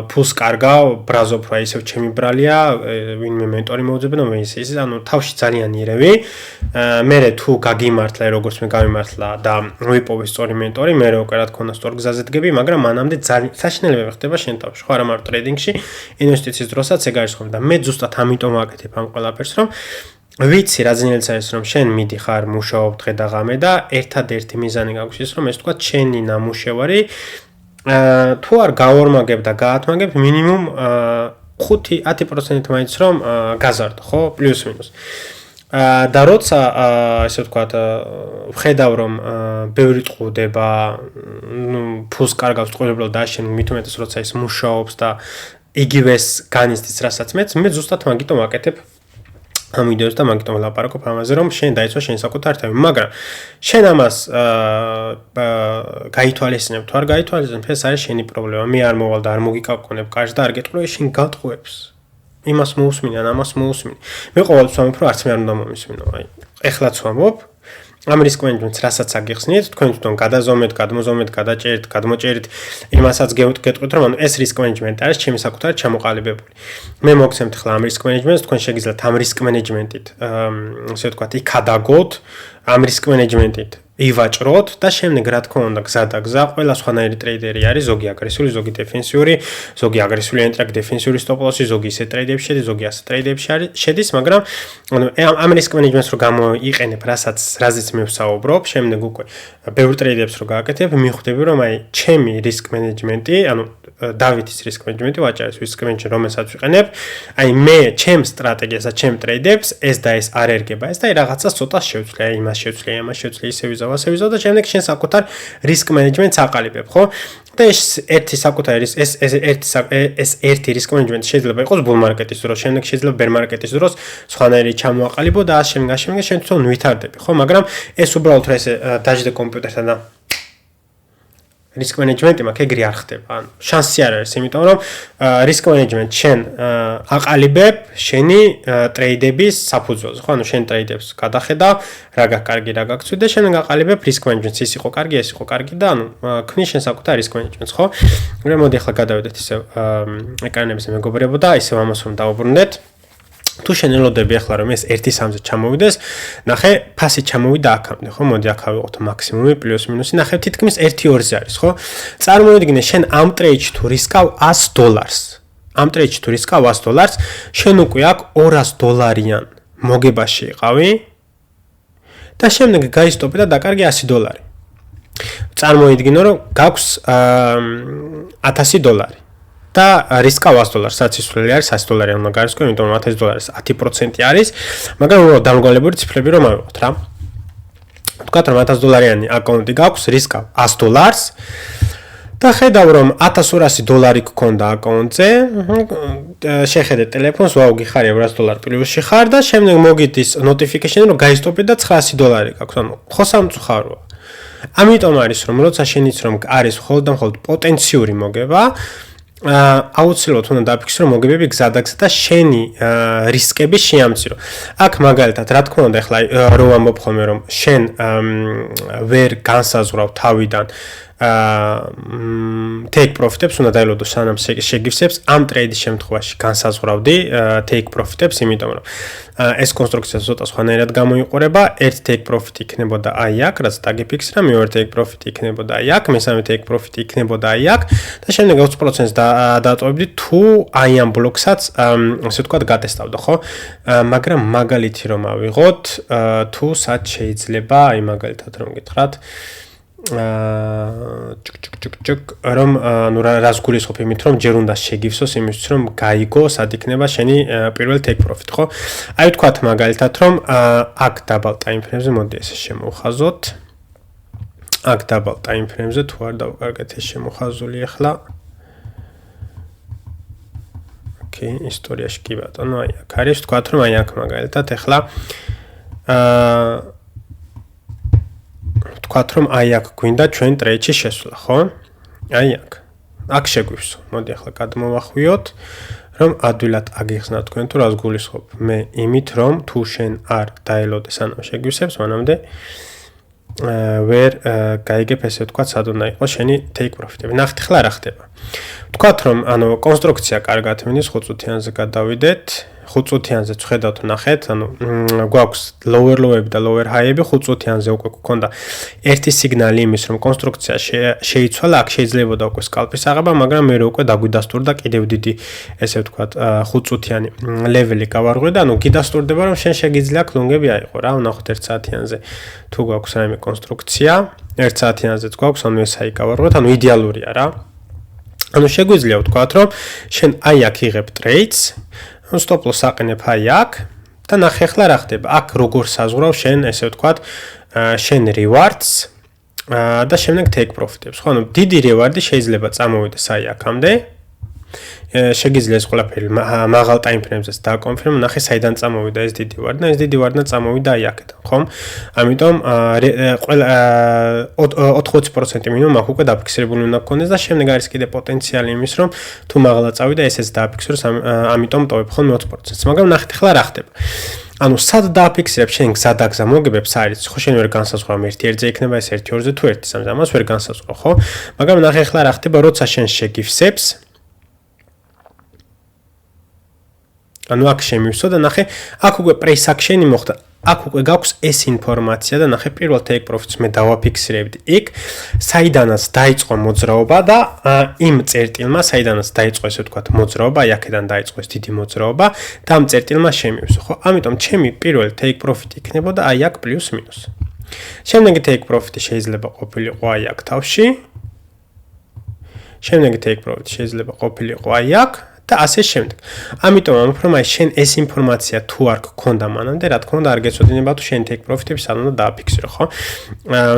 ფულს კარგავ, ბრაზობ, რა ისევ ჩემი ბრალია, ვინმე მენტორი მოუძებნა, მე ის, ანუ თავში ძალიან ირევი. მე თუ გაგიმართლა, როგორც მე გამიმართლა და ვიპოვე სწორი მენტორი, მე უკვე რა თქმა უნდა სწორ გზაზე დგები, მაგრამ მანამდე ძალიან საშინელებები ხდება შენ თავში, ხო, არა მარტო ტრეიდინგში, ინვესტიციის დროსაც ეგ არის ხოლმე და მე ზუსტად ამიტომ ვაკეთებ ამ ყველაფერს, რომ ვიცი რა ძნელიც არის, რომ შენ მიდიხარ, მუშაობ დღე და ღამე და ერთადერთი მიზანი გაქვს ის, რომ ეს თქვა შენი ნამუშევარი თუ არ გავორმაგებ და გაათმაგებ მინიმუმ 5-10% მაინც რომ გაზარდო, ხო, პლუს მინუს. და როცა ესე ვთქვათ, ვხედავ რომ ბევრი წყუდება, ფულს კარგავს წყვილებად და შენ მით უმეტეს როცა ის მუშაობს და იგივეს განიცდის რასაც მე ზუსტად მაგიტომ ვაკეთებ ამ ვიდეოს და მაგიტომ ვლაპარაკობ ამაზე, რომ შენ დაიცვა შენი საკუთარი თავი, მაგრამ შენ ამას გაითვალისწინებ თუ არ გაითვალისწინებ, ეს არის შენი პრობლემა. მე არ მოვალ და არ მოგიკავკონებ კარს და არ გეტყვი შენ გატყვევს. იმას მოусმინე, ან ამას მოусმინე. მე ყოველთვის ვამბობ, რომ არც მე არ უნდა მომისმინო. აი, ეხლაც ვამბობ, ამ რისკ მენეჯმენტს რასაც აგიხსნით, თქვენ თვითონ გადაზომეთ, გადმოზომეთ, გადაჭერით, გადმოჭერით, იმასაც გეტყვით, რომ ანუ ეს რისკ მენეჯმენტი არის ჩემი საკუთარი ჩამოყალიბებული. მე მოგცემთ ხლა ამ რისკ მენეჯმენტს, თქვენ შეგიძლიათ ამ რისკ მენეჯმენტით, ასე ვთქვათ, იქადაგოთ, ამ რისკ მენეჯმენტით ივაჭროთ და შემდეგ რა თქმა უნდა გზა და გზა, ყველა სხვანაირი ტრეიდერი არის, ზოგი აგრესიული, ზოგი დეფენსიური, ზოგი აგრესიული ენტრაკ დეფენსიური სტოპ-ლოსი, ზოგი ისე ტრეიდებში შედის, ზოგი ასე ტრეიდებში შედის, მაგრამ ამ რისკ მენეჯმენტს რო გამოიყენებ, რაზეც მე ვსაუბრობ, შემდეგ უკვე ბევრ ტრეიდებს რო გააკეთებ, მიხვდები რომ აი ჩემი რისკ მენეჯმენტი, ანუ დავითის რისკ მენეჯმენტი, ვაჭარის რისკ მენეჯმენტი, რომელსაც ვიყენებ, აი მე ჩემ სტრატეგიას და ჩემ ტრეიდებს ეს და ეს არ ერგება, ეს და აი რაღაცა ცოტა შევცვლი, აი იმას შევცვლი, ამას შევცვლი, ისე ვიზავ და შემდეგ შენ საკუთარ რისკ მენეჯმენტს აყალიბებ, ხო? და ეს ერთი საკუთარი ეს ერთი რისკ მენეჯმენტი შეიძლება იყოს ბულ მარკეტის დროს, შემდეგ შეიძლება ბერ მარკეტის დროს სხვანაირი ჩამოაყალიბო და ამ შემდგომ შენ თვითონ ვითარდები, ხო? მაგრამ ეს უბრალოდ რა ესე დაждე კომპიუტერთან და რისკ მენეჯმენტი მაგ ეგრე არ ხდება. ანუ შანსი არ არის, იმიტომ რომ რისკ მენეჯმენტ შენ აყალიბებ შენი ტრეიდების საფუძველზე, ხო? ანუ შენ ტრეიდებს გადახედავ, რა გაკარგი, რა გაგცვი და შენ გაყალიბებ რისკ მენეჯმენტს, ის იყო კარგი, ეს იყო კარგი და ანუ ქმნის შენ საკუთარ რისკ მენეჯმენტს, ხო? მაგრამ მოდი ახლა გადავიდეთ ისე ეკრანებზე მეგობრებო და ისე ამას რომ დავუბრუნდეთ. თუ შენელოდები ახლა რომ ეს 1-3-ზე ჩამოვიდეს, ნახე, ფასი ჩამოვიდა აქამდე, ხო? მოდი აქ ავიღოთ მაქსიმუმი პლუს მინუსი, ნახე, თითქმის 1-2-ზე არის, ხო? წარმოიდგინე, შენ ამ ტრეიდში თუ რისკავ $100. ამ ტრეიდში თუ რისკავ $100, შენ უკვე აქ $200 მოგებაში იყავი და შემდეგ გაისტოპე და დაკარგე $100. წარმოიდგინე, რომ გაქვს $1000. და რისკავ $100, რაც ისვლელი არის $100 უნდა გარისკო, იმიტომ რომ $1000 10% არის, მაგრამ უბრალოდ დამრგვალებული ციფრები რომ ავიღოთ რა. ვთქვათ რომ $1000 აკაუნტი გაქვს, რისკავ $100 და ხედავ რომ $1200 გქონდა აკაუნტზე, შეხედე ტელეფონს, ვაუ, გიხარია $100 პლუსში ხარ და შემდეგ მოგიდის notification რომ გაისტოპე და $900 გაქვს. ანუ ხო სამწუხაროა. ამიტომ არის რომ როცა შენიც რომ არის მხოლოდ და მხოლოდ პოტენციური მოგება, აუცილებლად უნდა დაფიქსირო რომ მოგებები გზადაგზა და შენი რისკები შეამცირო. აქ მაგალითად, რა თქმა უნდა, ახლა რო ვამბობ ხოლმე რომ შენ ვერ განსაზღვრავ თავიდან take profit-ებს უნდა დაილოდო სანამ შეგივსებს ამ ტრეიდის შემთხვევაში განსაზღვრავდი take profit-ებს, იმიტომ რომ ეს კონსტრუქცია ცოტა სხვანაირად გამოიყურება. ერთ take profit იქნებოდა აი აქ, რაც დაგიფიქსირა, მეორე take profit იქნებოდა აი აქ, მესამე take profit იქნებოდა აი აქ და შემდეგ 20%-ს დატოვებდი თუ აი ამ ბლოკსაც ასე ვთქვათ გატესტავდო, ხო? მაგრამ მაგალითი რომ ავიღოთ, თუ სად შეიძლება, აი მაგალითად რომ გითხრათ რომ ნუ რას გულისხმობ იმით რომ ჯერ უნდა შეგივსოს იმისთვის რომ გაიგო სად იქნება შენი პირველ take profit, ხო? აი ვთქვათ მაგალითად რომ აქ double time frame-ზე მოდი ესე შემოვხაზოთ. აქ double time frame-ზე თუ არ დავკარგეთ ეს შემოხაზული ახლა. ოკეი, ისტორიაში კი ბატონო, აი აქ არის ვთქვათ რომ აი აქ მაგალითად ახლა ვთქვათ რომ აი აქ გვინდა ჩვენ ტრეიდში შესვლა, ხო? აი აქ. აქ შეგვივსო. მოდი ახლა გადმოვახვიოთ, რომ ადვილად აგიხსნა თქვენ თუ რას გულისხმობ. მე იმით რომ თუ შენ არ დაელოდე სანამ შეგვივსებს, მანამდე ვერ გაიგებ ესე ვთქვათ, სად უნდა იყოს შენი take profit-ები. ნახეთ ახლა რა ხდება. ვთქვათ რომ ანუ კონსტრუქცია კარგად მიდის, 5 წუთიანზე გადავიდეთ. 5 წუთიანზე ვხედავთ, ნახეთ, ანუ გვაქვს lower low-ები და lower high-ები, 5 წუთიანზე უკვე გქონდა ერთი სიგნალი იმის, რომ კონსტრუქცია შეიცვალა, აქ შეიძლებოდა უკვე scalp-ის აღება, მაგრამ მე უკვე დაგვიდასტურდა კიდევ დიდი, ესე ვთქვათ, 5 წუთიანი level-ი გავარღვე და ანუ გიდასტურდება, რომ შენ შეგიძლია ქლონგები აიყო რა, ნახოთ 1 საათიანზე თუ გვაქვს რაიმე კონსტრუქცია, 1 საათიანზეც გვაქვს, ანუ ეს აი გავარღვეთ, ანუ იდეალურია რა. ანუ შეგვიძლია ვთქვათ, რომ შენ აი აქ იღებ trades, stop loss აყენებ აი აქ და ნახე ახლა რა ხდება. აქ როგორ საზღვრავ შენ ესე ვთქვათ, შენ rewards და შემდეგ take profit-ებს. ხო, ანუ დიდი reward-ი შეიძლება წამოვიდეს აი აქამდე. შეგიძლია ეს ყველაფერი მაღალ time frame-ზეც დააკონფირმო, ნახე საიდან წამოვიდა ეს დიდი reward და ეს დიდი reward-ნა წამოვიდა აი აქედან, ხომ? ამიტომ ყველა 80% მინიმუმ აქ უკვე დაფიქსირებული უნდა გქონდეს და შემდეგ არის კიდე პოტენციალი იმის, რომ თუ მაღლა წავიდა, ესეც დააფიქსიროს, ამიტომ ტოვებ ხოლმე 20%-ს. მაგრამ ნახეთ ახლა რა ხდება. ანუ სად დააფიქსირებ შენ გზადაგზა მოგებებს არის, ხო შენ ვერ განსაზღვრავ ერთი ერთზე იქნება ეს ერთი ორზე თუ ერთი სამზე, ამას ვერ განსაზღვრავ, ხო? მაგრამ ნახე ახლა რა ხდება, როცა შენ შეგივსებს ანუ აქ შემივსო და ნახე, აქ უკვე price action-ი მოხდა. აქ უკვე გაქვს ეს ინფორმაცია და ნახე პირველ take profit-ს მე დავაფიქსირებდი იქ, საიდანაც დაიწყო მოძრაობა და იმ წერტილმა, საიდანაც დაიწყო ესე ვთქვათ მოძრაობა, აი აქედან დაიწყო ეს დიდი მოძრაობა და ამ წერტილმა შემივსო, ხო? ამიტომ ჩემი პირველ take profit იქნებოდა აი აქ პლუს მინუს. შემდეგი take profit-ი შეიძლება ყოფილიყო აი აქ თავში. შემდეგი take profit-ი შეიძლება ყოფილიყო აი აქ. და ასე შემდეგ. ამიტომ ამფრომ აი შენ ეს ინფორმაცია თუ არ გქონდა მანამდე, რა თქმა უნდა არ გეცოდინება თუ შენ take profit-ები სად უნდა დააფიქსირო, ხო?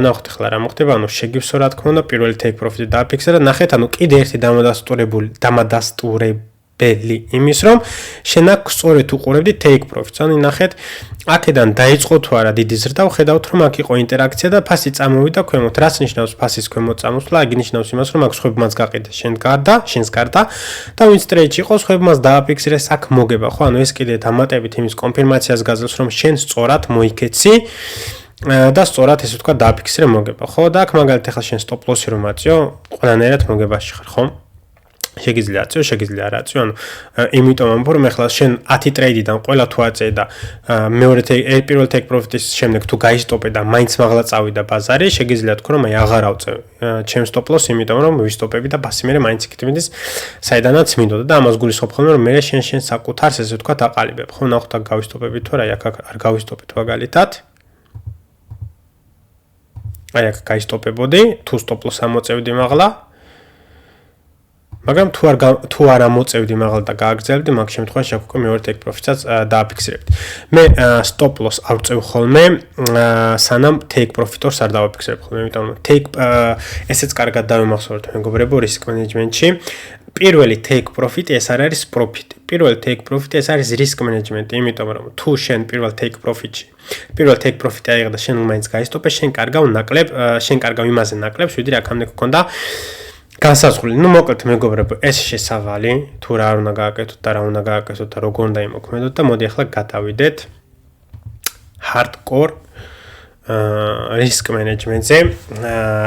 ნახოთ ახლა რა მოხდება, ანუ შეგივსო რა თქმა უნდა პირველი take profit-ი დააფიქსირა, ნახეთ, ანუ კიდე ერთი დამადასტურებელი იმის, რომ შენ აქ სწორედ უყურებდი take profit-ს. ანუ ნახეთ, აქედან დაიწყო თუ არა დიდი ზრდა, ვხედავთ რომ აქ იყო ინტერაქცია და ფასი წამოვიდა ქვემოთ. რას ნიშნავს ფასის ქვემოთ წამოსვლა? აქ ნიშნავს იმას, რომ აქ სხვებმაც გაყიდეს შენს გარდა და ვინც ტრეიდში იყო, სხვებმაც დააფიქსირეს აქ მოგება, ხო? ანუ ეს კიდე დამატებით იმის კონფირმაციას გაძლევს, რომ შენ სწორად მოიქეცი და სწორად ესე ვთქვა დააფიქსირე მოგება, ხო? და აქ მაგალითად ახლა შენ stop loss-ი რომ აწიო, ყველანაირად მოგებაში ხარ, ხო? შეგიძლია აწიო, შეგიძლია არ აწიო, ანუ იმიტომ ამბობ რომ ახლა შენ 10 ტრეიდიდან ყველა თუ აწე და მეორე პირველ take profit-ის შემდეგ თუ გაისტოპე და მაინც მაღლა წავიდა ბაზარი, შეგიძლია თქვა რომ აი აღარ ავწევ ჩემს stop loss, იმიტომ რომ ვისტოპები და ფასი მე მაინც იქით მიდის საიდანაც მინდოდა და ამას გულისხმობ ხოლმე რომ მე შენ საკუთარს ესე ვთქვა დაყალიბებ, ხო? ნახოთ აქ გავისტოპები თუ რა, აი აქ არ გავისტოპეთ მაგალითად. აი აქ გაისტოპებოდი, თუ stop loss ამოწევდი მაღლა მაგრამ თუ არ ამოწევდი მაღალ და გააგრძელებდი, მაგ შემთხვევაში აქ უკვე მეორე take profit-საც დააფიქსირებდი. მე stop loss არ წევ ხოლმე, სანამ take profit-ს არ დავაფიქსირებ ხოლმე, იმიტომ რომ take ესეც კარგად დავიმახსოვრეთ მეგობრებო risk management-ში. პირველი take profit ეს არ არის profit. პირველი take profit ეს არის risk management, იმიტომ რომ თუ შენ პირველ take profit-ში პირველ take profit-ი აიღე და შენ მაინც გაისტოპე, შენ კარგავ იმაზე ნაკლებს, ვიდრე აქამდე გქონდა განსაზღვრული. ნუ მოკლედ მეგობრებო, ეს შესავალი, თუ რა უნდა გააკეთოთ და რა უნდა გააკეთოთ და როგორ უნდა იმოქმედოთ და მოდი ახლა გადავიდეთ hardcore risk management-ზე.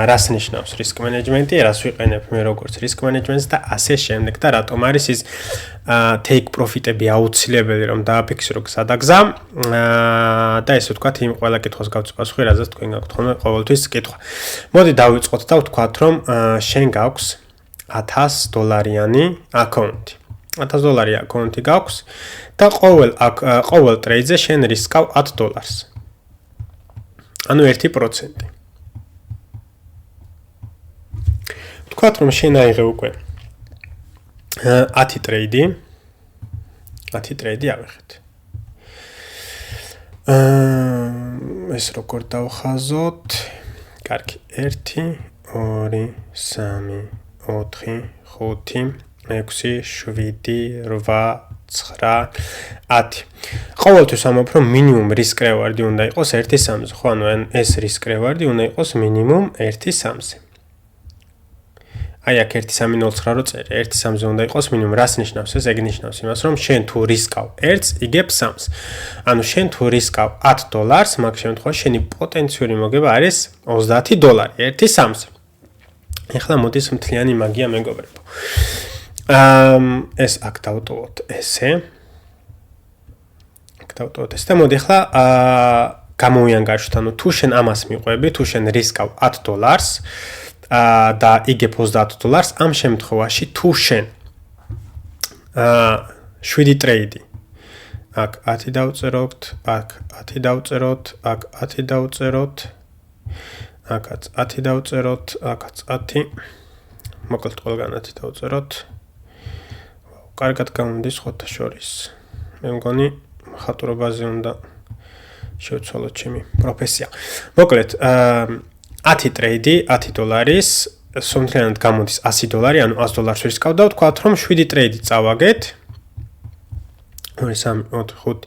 რას ნიშნავს risk management-ი, რას ვიყენებ მე როგორც risk management-ს და ასე შემდეგ და რატომ არის ის take profit-ები აუცილებელი რომ დააფიქსირო გზადაგზა და ესე ვთქვათ იმ ყველა კითხვას გავცი პასუხი, რაზეც თქვენ გაქვთ ხოლმე ყოველთვის კითხვა. მოდი დავიწყოთ და ვთქვათ რომ შენ გაქვს $1000-იანი აკაუნტი. $1000 აკაუნტი გაქვს და ყოველ ტრეიდზე შენ რისკავ $10. ანუ 1%. ვთქვათ რომ შენ აიღე უკვე 10 ტრეიდი. 10 ტრეიდი ავიღეთ. ეს როგორ დავხაზოთ? კარგი, 1 2 3 4 5 6 7 8 9 10. ყოველთვის ამბობ რომ მინიმუმ რისკ რევარდი უნდა იყოს 1/3-ზე, ხო? ანუ ეს რისკ რევარდი უნდა იყოს მინიმუმ 1/3-ზე. აი აქ 1.309 რო წერე, 1/3-ზე უნდა იყოს მინიმუმ. რას ნიშნავს ეს? ეგ ნიშნავს იმას, რომ შენ თუ რისკავ 1-ს, იგებ 3-ს. ანუ შენ თუ რისკავ $10, მაგ შემთხვევაში შენი პოტენციური მოგება არის $30, 1/3-ზე. ეხლა მოდის მთლიანი მაგია მეგობრებო. ეს აქ დავტოვოთ ესე. აქ დავტოვოთ ეს და მოდი ახლა გამოვიანგარიშოთ. ანუ თუ შენ ამას მიყვები, თუ შენ რისკავ $10 და იგებ $30, ამ შემთხვევაში თუ შენ 7 ტრეიდი აქ 10 დავწეროთ, აქ 10 დავწეროთ, აქ 10 დავწეროთ, აქაც 10 დავწეროთ, აქაც 10. მოკლედ ყველგან 10 დავწეროთ. კარგად გამოდის ხოთა შორის. მე მგონი ხატურობაზე უნდა შევცვალოთ ჩემი პროფესია. მოკლედ 10 ტრეიდი, $10, სომთლიანად გამოდის $100, ანუ $100 რისკავ და ვთქვათ რომ 7 ტრეიდი წავაგეთ. 2 3 4 5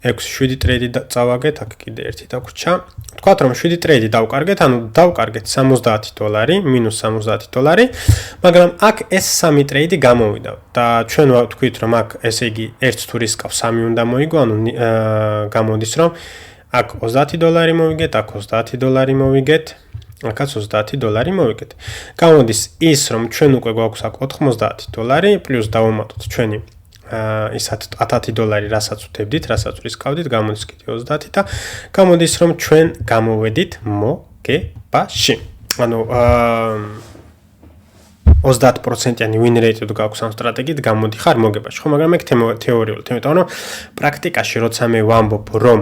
6 7 ტრეიდი წავაგეთ, აქ კიდე ერთი დაგვრჩა. ვთქვათ რომ 7 ტრეიდი დავკარგეთ, ანუ დავკარგეთ $70, მინუს $70, მაგრამ აქ ეს 3 ტრეიდი გამოვიდა და ჩვენ ვთქვით რომ აქ ესე იგი ერთ თუ რისკავ 3 უნდა მოიგო, ანუ გამოდის რომ აქ $30 მოვიგეთ, აქ $30 მოვიგეთ, აქაც $30 მოვიგეთ. გამოდის ის რომ ჩვენ უკვე გვაქვს აქ $90 პლუს დავუმატოთ ჩვენი ის $10, რასაც ვთებდით, რასაც რისკავდით, გამოდის კიდე 30 და გამოდის რომ ჩვენ გამოვედით მოგებაში. ანუ 30%-იანი win rate-ი თუ გაქვს ამ სტრატეგიით, გამოდიხარ მოგებაში. ხო, მაგრამ ეგ თეორიულად, იმიტომ რომ პრაქტიკაში როცა მე ვამბობ რომ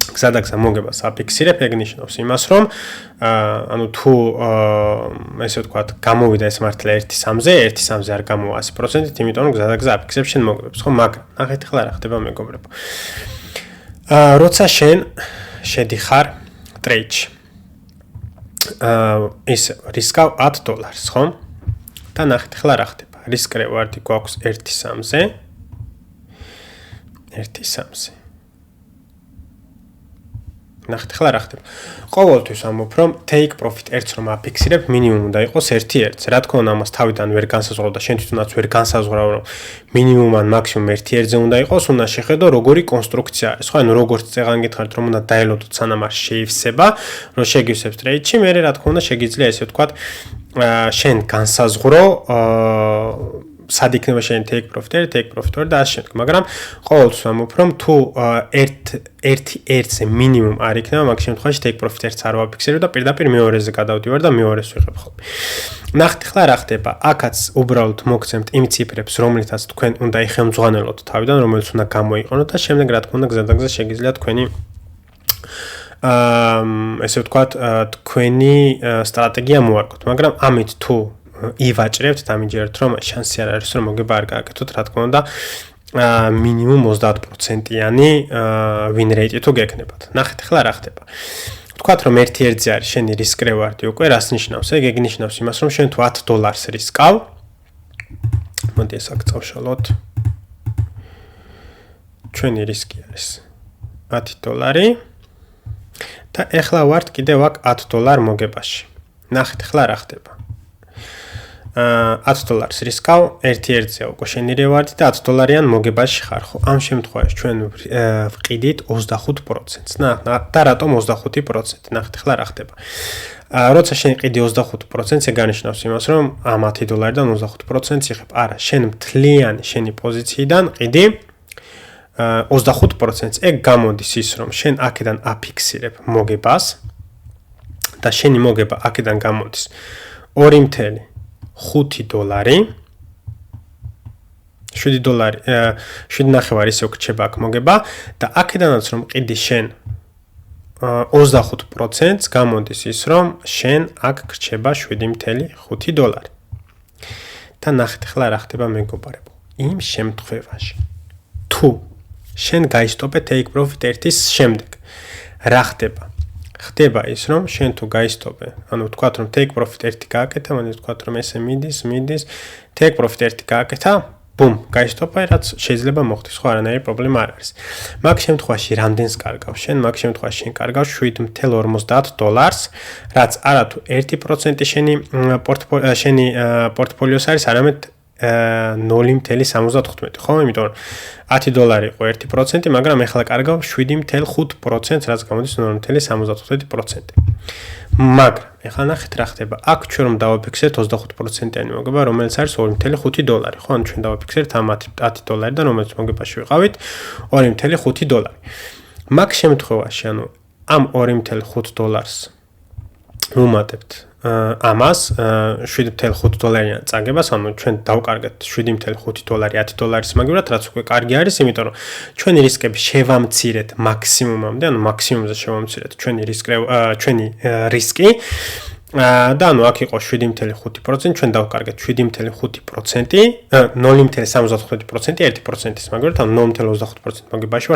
გზადაგზა მოგებას აფიქსირებ, ეგ ნიშნავს იმას, რომ ანუ თუ ესე ვთქვათ, გამოვიდა ეს მართლა 1/3-ზე, 1/3-ზე არ გამოვა 100%-ით, იმიტომ რომ გზადაგზა აფიქსირებ შენ მოგებებს, ხო, მაგრამ ნახეთ ახლა რა ხდება მეგობრებო. როცა შენ შედიხარ ტრეიდში. ის რისკავ $10, ხო? და ნახეთ ახლა რა ხდება. რისკ რევარდი გვაქვს 1/3-ზე. 1/3-ზე. ნახეთ ახლა რა ხდება. ყოველთვის ამბობ რომ take profit ერთს რომ აფიქსირებ, მინიმუმ უნდა იყოს 1/3. რა თქმა უნდა, ამას თავიდან ვერ განსაზღვრავ და შენ თვითონაც ვერ განსაზღვრავ რომ მინიმუმ ან მაქსიმუმ 1/3-ზე უნდა იყოს, უნდა შეხედო როგორი კონსტრუქცია არის. ხო, ანუ როგორც წეგან გითხარით რომ უნდა დაელოდოთ სანამ არ შეივსება, რომ შეგივსებს ტრეიდში, მე რა თქმა უნდა შეგიძლია ესე ვთქვათ, შენ განსაზღვრო სად იქნება შენ take profit-ი და ასე შემდეგ. მაგრამ ყოველთვის ვამბობ, რომ თუ 1/3-ზე მინიმუმ არ იქნება, მაგ შემთხვევაში take profit-ს არ ვაფიქსირებ და პირდაპირ მეორეზე გადავდივარ და მეორეს ვიღებ ხოლმე. ნახეთ ახლა რა ხდება. აქაც უბრალოდ მოგცემთ იმ ციფრებს, რომლითაც თქვენ უნდა იხელმძღვანელოთ თავიდან, რომელიც უნდა გამოიყენოთ და შემდეგ რა თქმა უნდა გზადაგზა შეგიძლიათ თქვენი ესე ვთქვათ, თქვენი სტრატეგია მოარგოთ. მაგრამ ამით თუ ივაჭრებთ და მიმჯერებთ რომ შანსი არ არის რომ მოგება არ გააკეთოთ რა თქმა უნდა მინიმუმ 30%-იანი win rate თუ გეკნებათ. ნახეთ ახლა რა ხდება. ვთქვათ რომ 1-1-ზე არის შენი risk reward-ი უკვე რას ნიშნავს? ეგ ნიშნავს იმას რომ შენ თუ $10 რისკავ მოდი ეს აქ წავშალოთ. ჩვენი რისკი არის $10 და ეხლა ვართ კიდევ აქ $10 მოგებაში. ნახეთ ახლა რა ხდება. $10 რისკავ 1-1-ზე უკვე შენი რევარდი და $10-იან მოგებაში ხარ ხო? ამ შემთხვევაში ჩვენ ვყიდით 25%-ს. და რატომ 25%? ნახეთ ახლა რა ხდება. როცა შენ ყიდი 25%-ს, ეგ განიშნავს იმას, რომ ამ $10-დან 25%-ს იღებ. არა, შენ მთლიანი შენი პოზიციიდან ყიდი 25%-ს. ეგ გამოდის ის, რომ შენ აქედან აფიქსირებ მოგებას და შენი მოგება აქედან გამოდის $2.5 $7.9 ისე გრჩება აქ მოგება და აქედანაც რომ ყიდი შენ 25%-ს გამოდის ის რომ შენ აქ გრჩება $7.5 და ნახეთ ახლა რა ხდება მეგობარებო იმ შემთხვევაში თუ შენ გაისტოპე take profit 1-ის შემდეგ რა ხდება ხდება ის რომ შენ თუ გაისტოპე ანუ ვთქვათ რომ take profit 1 გააკეთა მანე ვთქვათ რომ ესე მიდის take profit 1 გააკეთა ბუმ გაისტოპე რაც შეიძლება მოხდეს ხო არანაირი პრობლემა არ არის მაგ შემთხვევაში რამდენს კარგავ შენ მაგ შემთხვევაში შენ კარგავ $7.50 რაც არა თუ 1% შენი პორტფოლიოს არის არამედ 0.75 ხო იმიტომ რომ $10 იყო 1%, მაგრამ ეხლა კარგავ 7.5%, რაც გამოდის 0.75%. მაგრამ ეხლა ნახეთ რა ხდება. აქ ჩვენ რომ დავაფიქსერთ 25%-იანი მოგება, რომელიც არის $2.5, ხო? ანუ ჩვენ დავაფიქსერთ ამ $10-დან, რომელიც მოგებაში ვიყავით, $2.5. მაგ შემთხვევაში, ანუ ამ $2.5-ს ვუმატებთ ამას $7.5-იან წაგებას, ანუ ჩვენ დავკარგეთ $7.5 $10-ის მაგივრად, რაც უკვე კარგი არის, იმიტომ რომ ჩვენი რისკები შევამცირეთ მაქსიმუმამდე, ანუ მაქსიმუმზე შევამცირეთ ჩვენი რისკი და ანუ აქ იყო 7.5%, ჩვენ დავკარგეთ 7.5%, 0.75%, 1%-ის მაგივრად, ანუ 0.25% მაგებაში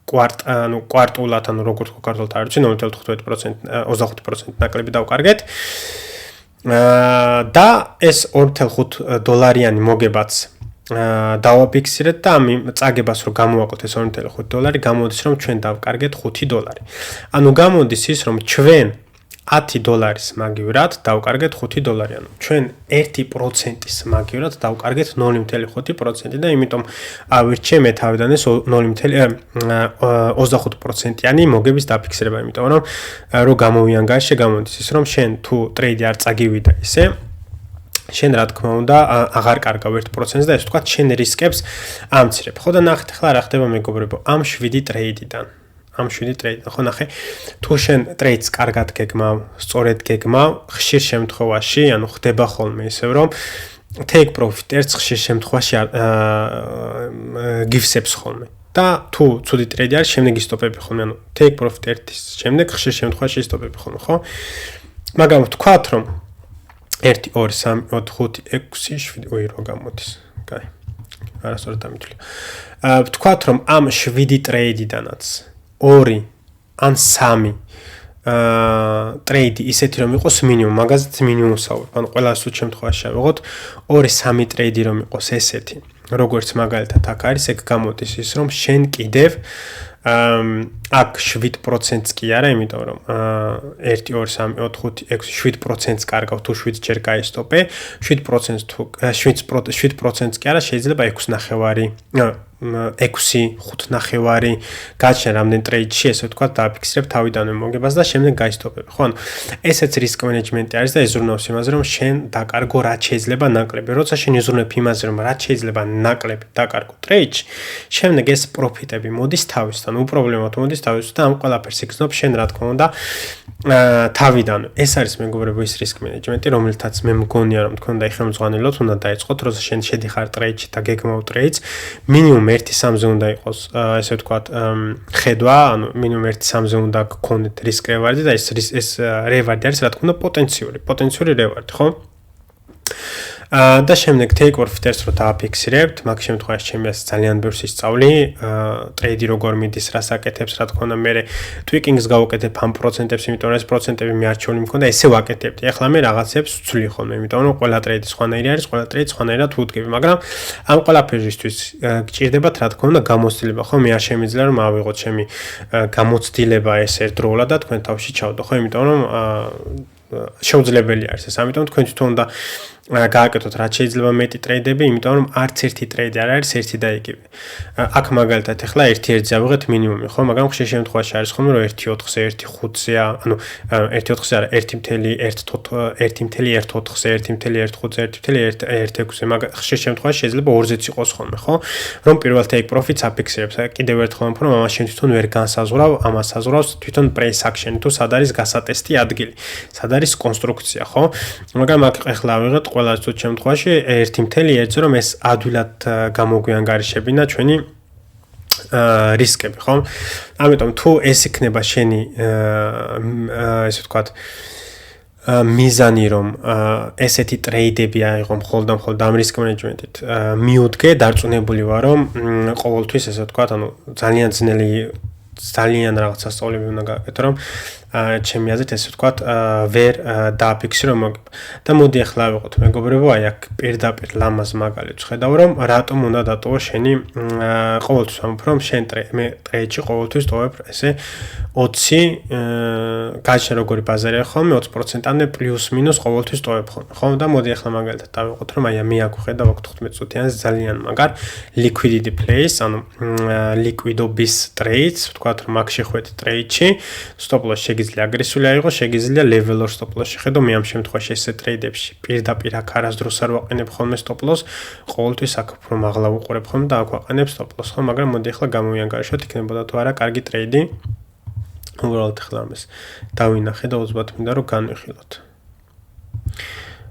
ვართ, ანუ კვარტულად, ანუ როგორც ქართულად არ ვიცი, 0.15%, 25% ნაკლები დავკარგეთ. და ეს $2.5-იანი მოგებაც დავაფიქსირეთ და ამ წაგებას რომ გამოვაყოთ ეს $2.5 გამოდის რომ ჩვენ დავკარგეთ $5. ანუ გამოდის ის რომ ჩვენ $10-ის მაგივრად დავკარგეთ $5, ანუ ჩვენ 1%-ის მაგივრად დავკარგეთ 0.5% და იმიტომ ავირჩე მე თავიდან ეს 0.25%-იანი მოგების დაფიქსირება, იმიტომ რომ გამოვიანგა შეგამოდის ის რომ შენ თუ ტრეიდი არ წაგივიდა ისე შენ რა თქმა უნდა აღარ კარგავ 1%-ს და ეს თქვა შენ რისკებს ამცირებ. ხო და ნახეთ ახლა რა ხდება მეგობრებო ამ 7 ტრეიდიდან. ამ 7 ტრეიდიდან ხო ნახე თუ შენ ტრეიდს კარგად გეგმავ, სწორედ გეგმავ, ხშირ შემთხვევაში, ანუ ხდება ხოლმე ისევ რომ take profit ერთ ხშირ შემთხვევაში გივსებს ხოლმე. და თუ ცუდი ტრეიდი არის, შემდეგ ისტოპები ხოლმე, ანუ take profit ერთის შემდეგ ხშირ შემთხვევაში ისტოპები ხოლმე, ხო? მაგრამ ვთქვათ რომ 1 2 3 4 5 6 7 რო გამოდის. კაი. არასწორად ამითვლი. ვთქვათ რომ ამ 7 ტრეიდიდანაც 2 ან 3 ტრეიდი ისეთი რომ იყოს მინიმუმ, მაგაზეც მინიმუმს ავიღებ. ანუ ყველა სულ შემთხვევაში ავიღოთ 2-3 ტრეიდი რომ იყოს ესეთი. როგორც მაგალითად აქ არის, ეგ გამოდის ის რომ შენ კიდევ აქ 7%-ს კი არა, იმიტომ რომ 1 2 3 4 5 6 7%-ს კარგავ თუ 7 ჯერ გაისტოპე, 7%-ს თუ 7%-ს კი არა, შეიძლება 6.5 6.5 გაჩნია რამდენ ტრეიდში, ესე ვთქვათ, დააფიქსირებ თავიდანვე მოგებას და შემდეგ გაისტოპებ. ხო, ანუ ესეც რისკ მენეჯმენტი არის და იზრუნავს იმაზე, რომ შენ დაკარგო რაც შეიძლება ნაკლები. როცა შენ იზრუნებ იმაზე, რომ რაც შეიძლება ნაკლები დაკარგო ტრეიდში, შემდეგ ეს პროფიტები მოდის თავისთან, უპრობლემოდ მოდის თავისთან და ამ ყველაფერს იგრძნობს შენ, რა თქმა უნდა, თავიდანვე. ეს არის მეგობრებო ის რისკ მენეჯმენტი, რომელთაც მე მგონია, რომ თქვენ და იხელმძღვანელოთ უნდა დაიწყოთ, როცა შენ შედიხარ ტრეიდში და გეგმავ ტრეიდს, მინიმუმ მინიმუმ 1-3-ზე უნდა იყოს, ესე ვთქვათ, ხედვა, ანუ მინიმუმ 1-3-ზე უნდა გქონდეთ რისკ რევარდი და ეს რევარდი არის, რა თქმა უნდა, პოტენციური რევარდი, ხო? და შემდეგ take profit-ს რო დააფიქსირებთ, მაგ შემთხვევაში ჩემი ასე ძალიან ბევრს ისწავლი, ტრეიდი როგორ მიდის, რას აკეთებს, რა თქმა უნდა, მე tweaking-ს გავუკეთებ ამ პროცენტებს, იმიტომ რომ ეს პროცენტები მიარჩეული მქონდა, ესე ვაკეთებდი. ახლა მე რაღაცებს ვცვლი ხოლმე, იმიტომ რომ ყველა ტრეიდი სხვანაირი არის, ყველა ტრეიდი სხვანაირად ვუდგები, მაგრამ ამ ყველაფერისთვის გჭირდებათ, რა თქმა უნდა, გამოცდილება, ხო? მე არ შემიძლია რომ ავიღოთ ჩემი გამოცდილება ეს ერთდროულად და თქვენ თავში ჩავდო, ხო? იმიტომ რომ შეუძლებელი არის ეს. ამიტომ თქვენ თვითონ უნდა გააკეთოთ რაც შეიძლება მეტი ტრეიდები, იმიტომ რომ არც ერთი ტრეიდი არ არის ერთი და იგივე. აქ მაგალითად ახლა 1-1-ზე ავიღეთ მინიმუმი, ხო? მაგრამ ხშირ შემთხვევაში არის ხოლმე რომ 1-4-ზე, 1-5-ზეა, ანუ 1-4-ზე არა, 1.1-4-ზე, 1.1-5-ზე, 1.1-1-6-ზე, მაგრამ ხშირ შემთხვევაში შეიძლება 2-ზეც იყოს ხოლმე, ხო? რომ პირველ take profit-ს აფიქსირებს. კიდევ ერთხელ ვამბობ, რომ ამას შენ თვითონ ვერ განსაზღვრავ, ამას საზღვრავს თვითონ price action-ი, თუ სად არის გასატესტი ადგილი, სად არის კონსტრუქცია, ხო? მაგრამ აქ ახლა ავიღეთ ყველა ზუსტ შემთხვევაში 1.1-ზე რომ ეს ადვილად გამოგვიანგარიშებინა ჩვენი რისკები, ხო? ამიტომ თუ ეს იქნება შენი ესე ვთქვათ მიზანი რომ ესეთი ტრეიდები აიღო მხოლოდ ამ რისკ მენეჯმენტით მიუდგე, დარწმუნებული ვარ რომ ყოველთვის ესე ვთქვათ, ანუ ძალიან რაღაც სასწავლები უნდა გააკეთო რომ ჩემი აზრით ესე ვთქვათ ვერ დააფიქსირო და მოდი ახლა ავიღოთ მეგობრებო, აი აქ პირდაპირ ლამაზ მაგალითს ხედავ რომ რატომ უნდა დატოვო შენი ყოველთვის ვამბობ რომ შენ ტრეიდში ყოველთვის ტოვებ ესე 20 გაჩენ როგორი ბაზარია ხოლმე 20%-ამდე პლუს მინუს ყოველთვის ტოვებ ხოლმე, ხო? და მოდი ახლა მაგალითად დავიღოთ რომ აი მე აქ ვხედავ აქ 15 წუთიანს ძალიან მაგარ liquidity plays, ანუ liquidობის trades, ვთქვათ რომ აქ შეხვედით ტრეიდში, stop loss შეგიძლია აგრესიული აიღო, შეგიძლია level or stop loss შეხედო, მე ამ შემთხვევაში ესე ტრეიდებში პირდაპირ აქ არასდროს არ ვაყენებ ხოლმე stop loss, ყოველთვის აქ უფრო მაღლა ვუყურებ ხოლმე და აქ ვაყენებ stop loss, ხო? მაგრამ მოდი ახლა გამოვიანგარიშოთ, იქნებოდა თუ არა კარგი ტრეიდი. უბრალოდ ახლა ამას დავინახე და უცბად მინდა რომ განვიხილოთ.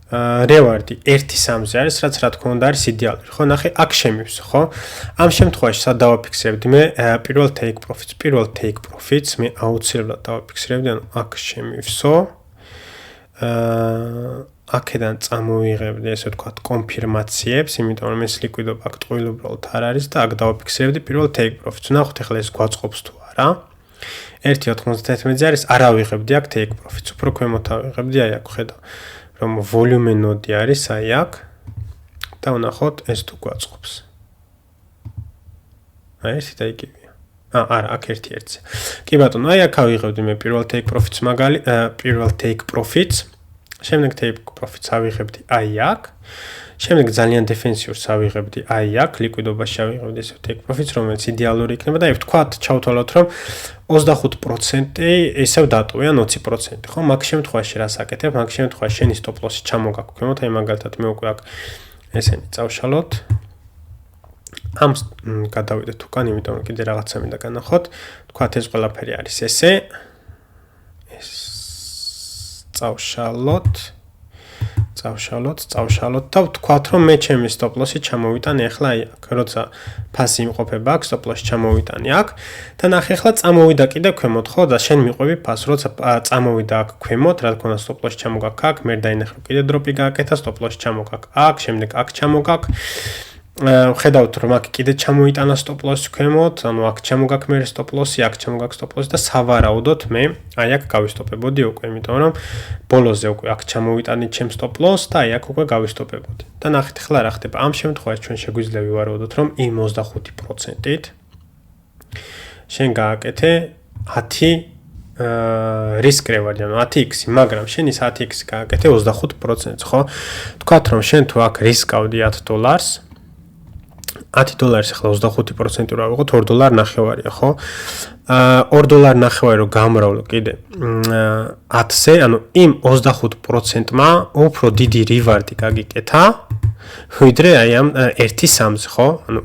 რევარდი 1-3-ზე არის, რაც რა თქმა უნდა არის იდეალური, ხო? ნახე, აქ შემივსო, ხო? ამ შემთხვევაში სად დავაფიქსირებდი მე პირველ take profits მე აუცილებლად დავაფიქსირებდი, ანუ აქ შემივსო. აქედან წამოვიღებდი ესე ვთქვათ კონფირმაციებს, იმიტომ რომ ეს ლიკვიდობა აქ ტყუილი უბრალოდ არ არის და აქ დავაფიქსირებდი პირველ take profits. ნახოთ ახლა ეს გვაწყობს თუ არა. 1.91-ზე არის, არ ავიღებდი აქ take profits, უფრო ქვემოთ ავიღებდი, აი აქ ხედავ რომ volume node არის აი აქ და ვნახოთ ეს თუ გვაწყობს. აი ეს და იგივეა. არა, აქ 1-1-ზე. კი ბატონო, აი აქ ავიღებდი მე პირველ take profits პირველ take profits, შემდეგ take profits ავიღებდი აი აქ. შემდეგ ძალიან დეფენსიურს ავიღებდი აი აქ, ლიკვიდობაში ავიღებდი ეს take profits, რომელიც იდეალური იქნება და აი ვთქვათ, ჩავთვალოთ რომ 25% ესევ დატოვიან 20%, ხო? მაგ შემთხვევაში რას აკეთებ? მაგ შემთხვევაში შენი stop loss-ი ჩამოგაქვს ქვემოთ, აი მაგალითად მე უკვე აქ ესენი წავშალოთ. ამ გადავიდეთ უკან, იმიტომ რომ კიდე რაღაცა მინდა განახოთ. ვთქვათ, ეს ყველაფერი არის ესე. ეს წავშალოთ და ვთქვათ რომ მე ჩემი stop loss-ი ჩამოვიტანე ახლა აი აქ, როცა ფასი იმყოფება აქ, stop loss-ი ჩამოვიტანე აქ და ნახე ახლა წამოვიდა კიდე ქვემოთ, ხო? და შენ მიყვები ფასს, როცა წამოვიდა აქ ქვემოთ, რა თქმა უნდა stop loss-ი ჩამოგაქ აქ, მე დაინახე კიდე დროპი გააკეთა, stop loss-ი ჩამოგაქ აქ, შემდეგ აქ ჩამოგაქ. ხედავთ რომ აქ კიდე ჩამოიტანა stop loss-ი ქვემოთ, ანუ აქ ჩამოგაქ მე stop loss-ი, აქ ჩამოგაქ stop loss-ი და სავარაუდოდ მე აი აქ გავისტოპებოდი უკვე, იმიტომ რომ ბოლოზე უკვე აქ ჩამოვიტანე ჩემ stop loss და აი აქ უკვე გავისტოპებოდი. და ნახეთ ახლა რა ხდება. ამ შემთხვევაში ჩვენ შეგვიძლია ვივარაუდოთ რომ იმ 25%-ით შენ გააკეთე 10 risk reward, ანუ 10x, მაგრამ შენ ის 10x გააკეთე 25%, ხო? თქვათ რომ შენ თუ აქ რისკავდი $10, $10 ახლა 25% რა ვიღოთ, $2.9-ია, ხო? $2.9 რო გამრავლო კიდე 10-ზე, ანუ იმ 25%-მა უფრო დიდი რივარდი გაგიკეთა, ვიდრე აი ამ 1-3-ზე, ხო? ანუ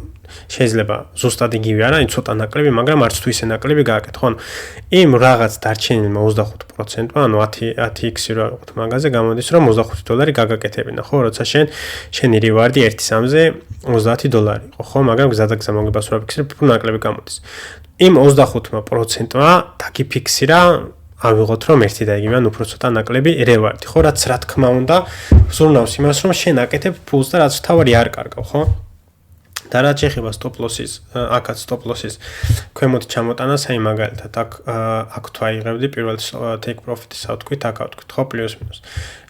შეიძლება ზუსტად იგივე არა, აი ცოტა ნაკლები, მაგრამ არც თუ ისე ნაკლები გააკეთე, ხო? იმ რაღაც დარჩენილმა 25%-მა, ანუ 10x-ი რა ვიყოთ მაგაზე, გამოდის რომ $25 გაგაკეთებინა, ხო? როცა შენი რივარდი 1-3-ზე $30 იყო, ხო? მაგრამ გზადაგზა მოგებას რა ფიქსირებ, უფრო ნაკლები გამოდის. იმ 25%-მა დაგიფიქსირა ავიღოთ რომ ერთი და იგივე, ან უფრო ცოტა ნაკლები რივარდი, ხო? რაც რა თქმა უნდა ზრუნავს იმას, რომ შენ აკეთებ ფულს და რაც თავარი არ კარგავ, ხო? და რაც შეეხება stop loss-ის, აქაც stop loss-ის ქვემოთ ჩამოტანას, აი მაგალითად აქ თუ აიღებდი პირველ take profit-ის ავთქვით, აქ ავთქვით, ხო, პლუს მინუს.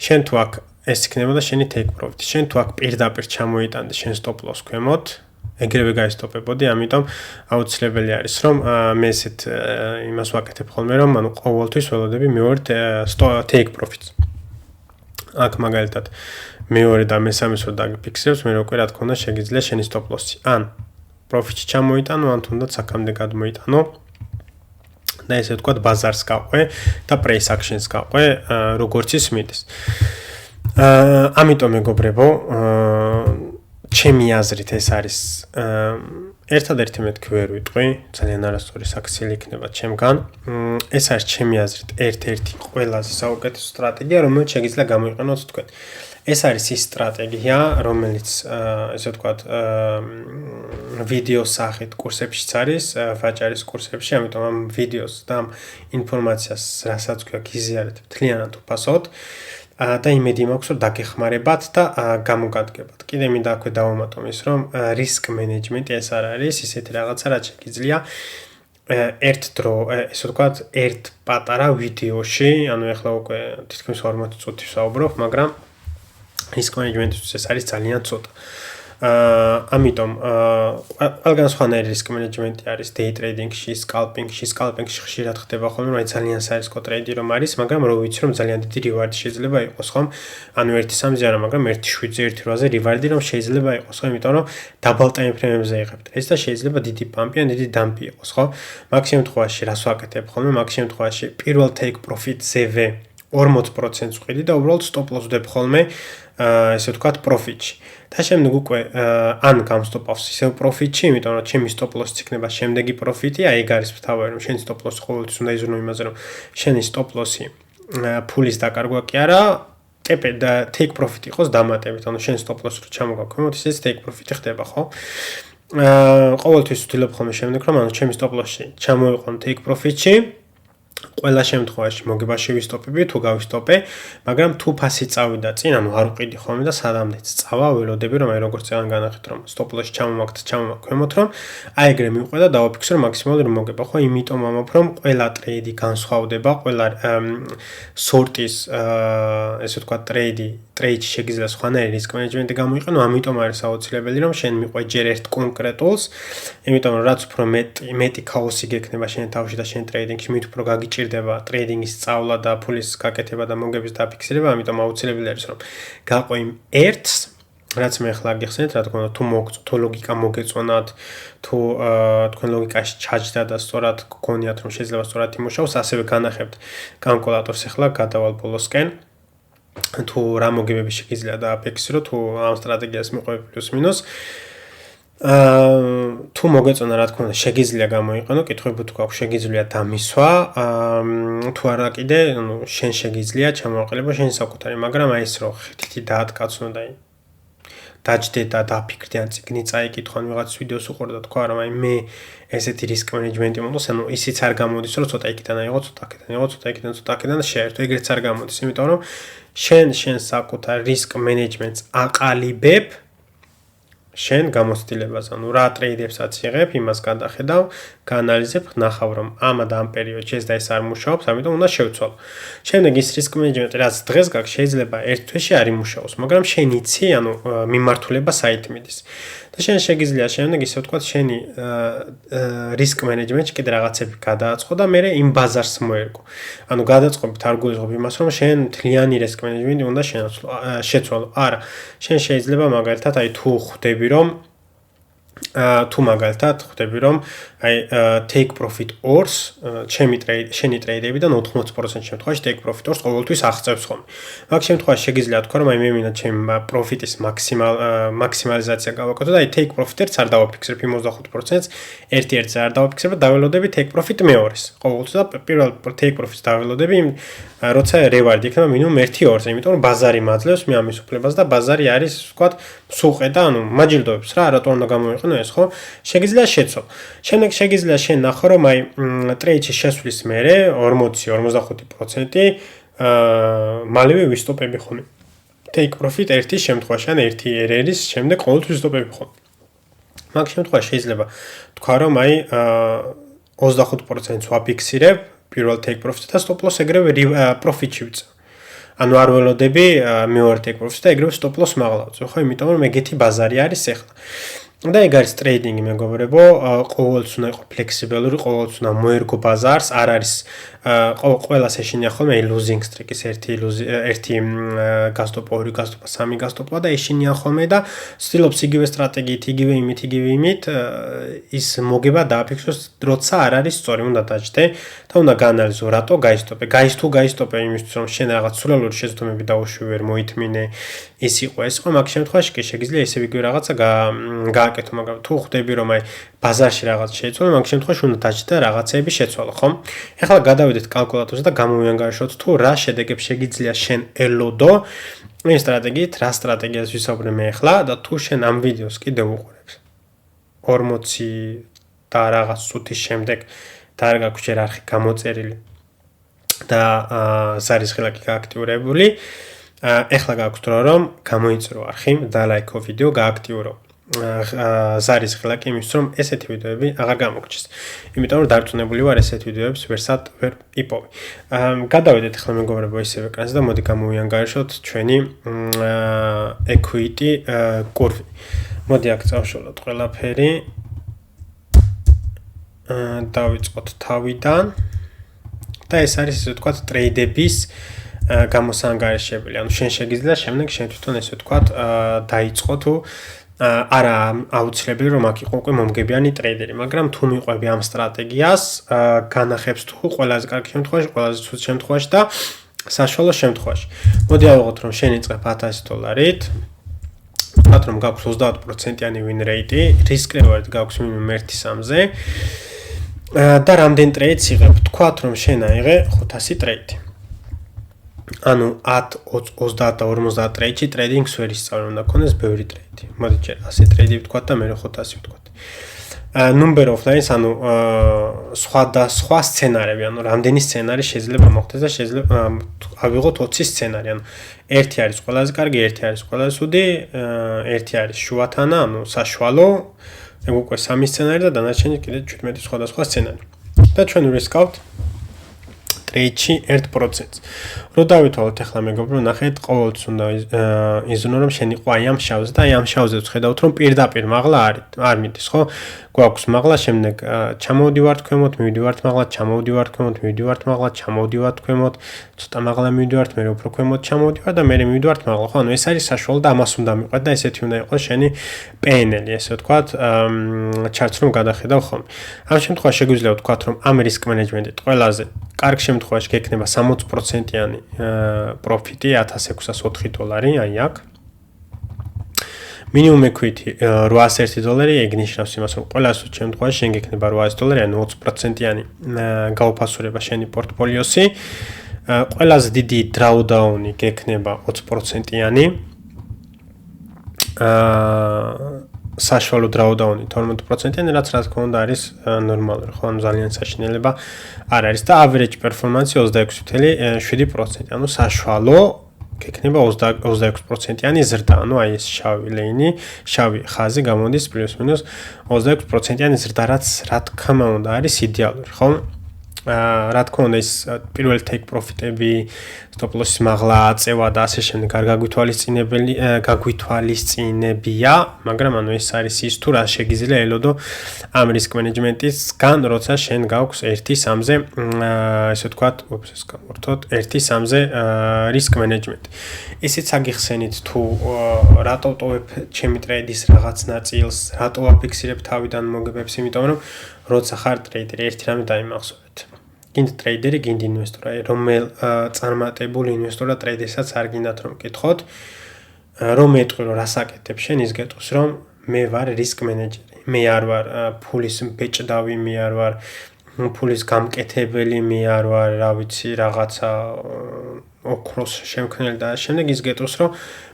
შენ თუ აქ ეს იქნებოდა შენი take profit-ი. შენ თუ აქ პირდაპირ ჩამოიტანდი შენ stop loss ქვემოთ, ეგრევე გაისტოპებოდი, ამიტომ აუცილებელი არის, რომ მე ესეთ იმას ვაკეთებ ხოლმე, რომ ანუ ყოველთვის ველოდები მივართ take profit-ს. აქ მაგალითად მეორე და მესამე სულ დაგიფიქსირებს, მე რო რა თქმა უნდა შეგიძლია შენი stop loss-ი. ან profit-ი ჩამოიტანო, ან თუნდაც აქამდე გადმოიტანო. და ესე ვთქვათ, ბაზარს გაყვე და price action-ს გაყვე, როგორც ის მიდის. ამიტომ მეგობრებო, ჩემი აზრით ეს არის ერთადერთი მეთქი ვერ ვიტყვი, ძალიან არასწორი საქციელი იქნება ჩემგან. ეს არის ჩემი აზრით ერთ-ერთი ყველაზე საუკეთესო სტრატეგია, რომელიც შეგიძლია გამოიყენოთ თქვენ. ეს არის ის სტრატეგია, რომელიც ესე ვთქვათ, ვიდეოს სახით კურსებშიც არის, ვაჭარის კურსებში, ამიტომ ამ ვიდეოს და ამ ინფორმაციას, რასაც გვაქვს იზიარეთ მთლიანად უფასოდ. და იმედი მაქვს, რომ დაგეხმარებათ და გამოგადგებათ. კიდე მინდა აქვე დავამატომ ის, რომ risk management ეს არ არის ისეთი რაღაცა, რაც შეგიძლია ერთ დრო, ესე ვთქვათ, ერთ პატარა ვიდეოში, ანუ ეხლა უკვე თითქმის 40 წუთი ვსაუბრობ, მაგრამ risk management-ისთვის ეს არის ძალიან ცოტა. ამიტომ ყველგან სხვანაირი risk management-ი არის day trading-ში, scalping-ში ხშირად ხდება ხოლმე, რომ აი ძალიან საერისკო ტრეიდი რომ არის, მაგრამ რო ვიცი რომ ძალიან დიდი რივარდი შეიძლება იყოს, ხომ? ანუ 1.3-ზე არა, მაგრამ 1.7-ზე, 1.8-ზე რივარდი რომ შეიძლება იყოს, ხო? იმიტომ რომ double time frame-ებზე იღებთ. ეს და შეიძლება დიდი პამპი ან დიდი დამპი იყოს, ხო? მაგ შემთხვევაში რას ვაკეთებ ხოლმე? მაგ შემთხვევაში პირველ take profit-ზევე 40%-ს ვყიდი და უბრალოდ stop loss ვდებ ხოლმე, ესე ვთქვათ, profit-ში. და შემდეგ უკვე ან გამსტოპავს ისევ profit-ში, იმიტომ რომ ჩემი stop loss-იც იქნება შემდეგი profit-ი, აი ეგ არის თავი, რომ შენი stop loss ყოველთვის უნდა იზრუნო იმაზე, რომ შენი stop loss-ი ფულის დაკარგვა კი არა, და take profit იყოს დამატებით, ანუ შენ stop loss-ი რო ჩამოგაქვემოთ, ისიც take profit-ი ხდება, ხო? ყოველთვის ვთვლებ ხოლმე შემდეგ, რომ ანუ ჩემი stop loss-ი ჩამოიყვანო take profit-ში, ყველა შემთხვევაში მოგება შევისტოპები თუ გავისტოპე, მაგრამ თუ ფასი წავიდა წინ, ანუ არ ვყიდი ხოლმე და სადამდეც წავა, ველოდები რომ აი როგორც წეგან განახეთ რომ stop loss ჩამოვაქვემოთ რომ აი ეგრე მივყვე და დავაფიქსრო მაქსიმალური მოგება, ხო? იმიტომ ამბობ რომ ყველა ტრეიდი განსხვავდება, ყველა სორტის ესე ვთქვათ ტრეიდში შეგიძლია სხვანაირი risk management-ი გამოიყენო, ამიტომ არის აუცილებელი რომ შენ მიყვე ჯერ ერთ კონკრეტულს, იმიტომ რომ რაც უფრო მეტი ქაოსი გექნება შენ თავში და შენ ტრეიდინგში, მით უფრო გაგიჭირდება ტრეიდინგის სწავლა და ფულის გაკეთება და მოგების დაფიქსირება, ამიტომ აუცილებელი არის რომ გაყვე იმ ერთს, რაც მე ახლა გიხსენეთ, რა თქმა უნდა, თუ მოგწონთ, თუ ლოგიკა მოგეწონათ, თუ თქვენ ლოგიკაში ჩაჯდა და სწორად გქონიათ რომ შეიძლება სწორად იმუშაოს, ასევე განახებთ კალკულატორს ახლა გადავალ ბოლოსკენ. თუ რა მოგებები შეგიძლია დააფიქსირო, თუ ამ სტრატეგიას მიყვები პლუს მინუს. თუ მოგეწონა რა თქმა უნდა შეგიძლია გამოიყენო, კითხვები თუ გაქვს შეგიძლია დამისვა, თუ არა კიდე, ანუ შენ შეგიძლია ჩამოაყალიბო შენი საკუთარი, მაგრამ აი ეს რო ხითი დაატკაცნო და დაჯდე და დაფიქრდი ან წიგნი წაიკითხო ან ვიღაც ვიდეოს უყურე და თქვა რომ აი მე ესეთი risk management-ი მომდოს, ანუ ისიც არ გამოდის რომ ცოტა იქიდან აიღო, ცოტა აქედან აიღო, ცოტა აქედან და შეერთო, ეგრეც არ გამოდის, იმიტომ რომ შენ საკუთარ risk management-ს აყალიბებ შენ გამოცდილებას, ანუ რა ტრეიდებსაც იღებ, იმას გადახედავ, გაანალიზებ, ნახავ რომ ამა და ამ პერიოდში ეს და ეს არ მუშაობს, ამიტომ უნდა შევცვალო. შემდეგ ის risk management-ი რაც დღეს გაქვს, შეიძლება ერთ თვეში არ იმუშაოს, მაგრამ შენ იცი, ანუ მიმართულება საით მიდის. და შენ შეგიძლია შემდეგ ისე ვთქვათ, შენი risk management-ში კიდე რაღაცები გადააწყო და მერე იმ ბაზარს მოერგო. ანუ გადაწყობით არ გულისხმობ იმას, რომ შენ მთლიანი risk management-ი უნდა შეცვალო. არა, შენ შეიძლება მაგალითად აი თუ ხვდები რომ თუ მაგალითად ხვდები რომ აი take profit ors შენი ტრეიდერებიდან 80% შემთხვევაში take profit ors ყოველთვის აღწევს ხოლმე. მაგ შემთხვევაში შეგიძლია თქვა რომ აი მე მინდა ჩემი პროფიტის მაქსიმალიზაცია გავაკეთო და აი take profit-ს არ დავაფიქსებ 25%-ს, ერთ-ერთს არ დავაფიქსებ და დაველოდები take profit მეორეს. ყოველთვის და პირველ take profit-ს დაველოდები როცა reward იქნება მინიმუმ 1-2-ს, იმიტომ რომ ბაზარი მაძლევს მე ამის უფლებას და ბაზარი არის ვთქვათ სუყე და ანუ მაჯილდოებს რა, რატო უნდა გამოიყენო ეს ხო? შეგიძლია შეცვალ. შემდეგ შეგიძლია შენ ნახო რომ აი ტრეიდში შესვლის მერე 40-45% მალევე ვისტოპები ხოლმე. Take profit ერთის შემთხვევაში ან ერთი RR-ის შემდეგ ყოველთვის ვისტოპები ხოლმე. მაგ შემთხვევაში შეიძლება თქვა რომ აი 25%-ს ვაფიქსირებ პირველ take profit-ს და stop loss ეგრევე profit-ში ვწევ. ანუ არ ველოდები მეორე take profit-ს და ეგრევე stop loss მაღლავწევ, ხო? იმიტომ რომ ეგეთი ბაზარი არის ახლა. და ეგ არის ტრეიდინგი მეგობრებო, ყოველთვის უნდა იყოს ფლექსიბელური, ყოველთვის უნდა მოერგო ბაზარს, არ არის ყველას ეშინია ხოლმე losing streak-ის ერთი გასტოპა, ორი გასტოპა, სამი გასტოპა და ეშინია ხოლმე და ცდილობს იგივე სტრატეგიით, იგივე იმით ის მოგება დააფიქსოს, როცა არ არის სწორი, უნდა დაჭდე და უნდა გაანალიზო, რატო გაისტოპე. გაისტოპე იმისთვის, რომ შენ რაღაც სულელური შეცდომები დაუშვი ვერ მოითმინე, ის იყო. მაგ შემთხვევაში კი შეგიძლია ისევ იგივე რაღაცა გააკეთო, მაგრამ თუ ხვდები რომ აი ბაზარში რაღაც შეიცვალა, მაგ შემთხვევაში უნდა დაჭდე რაღაცეები შეცვალო, ხო? ეხლა გადავიდეთ კალკულატორზე და გამოვიანგარიშოთ თუ რა შედეგებს შეგიძლია შენ ელოდო იმ სტრატეგიით, რა სტრატეგიას ვისაუბრე მე ახლა და თუ შენ ამ ვიდეოს კიდევ უყურებს 40 და რაღაც წუთის შემდეგ და არ გაქვს ჯერ არხი გამოწერილი და ზარისხილა კი გააქტიურებული, ეხლა გაქვს დრო რომ გამოიწრო არხი და ლაიქო ვიდეო გააქტიურო. ზარისხილა კი იმის რომ ესეთი ვიდეოები აღარ გამოგჩეს. იმიტომ რომ დარწმუნებული ვარ ესეთი ვიდეოებს ვერსად ვერ იპოვე. გადავიდეთ ახლა მეგობრებო ისევ ეკრანზე და მოდი გამოვიანგარიშოთ ჩვენი equity კურვი. მოდი აქ წავშალოთ ყველაფერი. დავიწყოთ თავიდან. და ეს არის ისე ვთქვათ ტრეიდების გამოსანგარიშებელი. ანუ შენ შეგიძლია შემდეგ შენ თვითონ ესე ვთქვათ დაიწყო თუ არა აუცილებელი რომ აქ იყო უკვე მომგებიანი ტრეიდერი, მაგრამ თუ მიყვები ამ სტრატეგიას, განახებს თუ ყველაზე კარგი შემთხვევაში, ყველაზე ცუდ შემთხვევაში და საშუალო შემთხვევაში. მოდი ავიღოთ რომ შენ იწყებ $1000-ით. ვთქვათ რომ გაქვს 30%-იანი win rate, risk reward გაქვს მინიმუმ 1-3-ზე. და რამდენ ტრეიდს იღებ? ვთქვათ რომ შენ აიღე 500 ტრეიდი. ანუ 10, 20 და 50 ტრეიდში ტრეიდინგს ვერ ისწავლე, უნდა ქონდეს ბევრი ტრეიდი. მოდი ჯერ 100 ტრეიდი ვთქვათ და მე 500 ვთქვათ. Number of lines, ანუ სხვა სცენარები, ანუ რამდენი სცენარი შეიძლება მოხდეს და შეიძლება ავიღოთ 20 სცენარი, ანუ ერთი არის ყველაზე კარგი, ერთი არის ყველაზე ცუდი, ერთი არის შუათანა, ანუ საშუალო, ეგ უკვე 3 სცენარი და დანარჩენი კიდე 17 სხვადასხვა სცენარი. და ჩვენ ვისკავთ ტრეიდში 1%-ს. რო დავითვალოთ ახლა მეგობრო, ნახეთ, ყოველთვის უნდა იზრუნო რომ შენ იყო აი ამ შავზე და აი ამ შავზე ვხედავთ რომ პირდაპირ მაღლა არ მიდის, ხო? გვაქვს მაღლა, შემდეგ ჩამოვდივართ ქვემოთ, მივდივართ მაღლა, ჩამოვდივართ ქვემოთ, მივდივართ მაღლა, ჩამოვდივართ ქვემოთ, ცოტა მაღლა მივდივართ, მე უფრო ქვემოთ ჩამოვდივარ და მე მივდივართ მაღლა, ხო? ანუ ეს არის საშუალო და ამას უნდა მიყვეთ და ესეთი უნდა იყოს შენი PNL-ი, ესე ვთქვათ, ჩარტს რომ გადახედავ ხოლმე. ამ შემთხვევაში შეგვიძლია ვთქვათ რომ ამ risk management-ით ყველაზე კარგ შემთხვევაში გექნება 60%-იანი პროფიტი $1604, აი აქ. Minimum equity $801 ეგ ნიშნავს იმას, რომ ყველა სულ შემთხვევაში შენ გექნება $800, ანუ 20%-იანი გაუფასურება შენი პორტფოლიოსი. ყველაზე დიდი drawdown-ი გექნება 20%-იანი. საშუალო drawdown-ი 12%-იანი, რაც რა თქმა უნდა არის ნორმალური, ხო, ანუ ძალიან საშინელება არ არის და average performance 26.7%, ანუ საშუალო გექნება 26%-იანი ზრდა, ანუ აი ეს შავი ლეინი, შავი ხაზი გამოდის პლუს მინუს 26%-იანი ზრდა, რაც რა თქმა უნდა არის იდეალური, ხო? რა თქმა უნდა ის პირველი take profit-ები, stop loss-ის მაღლა აწევა და ასე შემდეგ არ გაგვითვალისწინებია, მაგრამ ანუ ეს არის ის თუ რა შეგიძლია ელოდო ამ risk management-ისგან, როცა შენ გაქვს 1-3-ზე ესე ვთქვათ, ეს გავურთოთ 1-3-ზე risk management. ისიც აგიხსენით თუ რატო ვტოვებ ჩემი ტრეიდის რაღაც ნაწილს, რატო ვაფიქსირებ თავიდან მოგებებს, იმიტომ რომ როცა ხარ ტრეიდერი, ერთი რამე დაიმახსოვრეთ. გინდ ტრეიდერი, გინდ ინვესტორი, რომელ წარმატებულ ინვესტორ და ტრეიდერსაც არ გინდათ რომ გკითხოთ, რომ ეტყვი რომ რას აკეთებ შენ, ის გეტყვის რომ მე ვარ risk manager-ი. მე არ ვარ ფულის ბეჭდავი, მე არ ვარ ფულის გამკეთებელი, მე არ ვარ, რა ვიცი, რაღაცა ოქროს შემქმნელი და შემდეგ ის გეტყვის რომ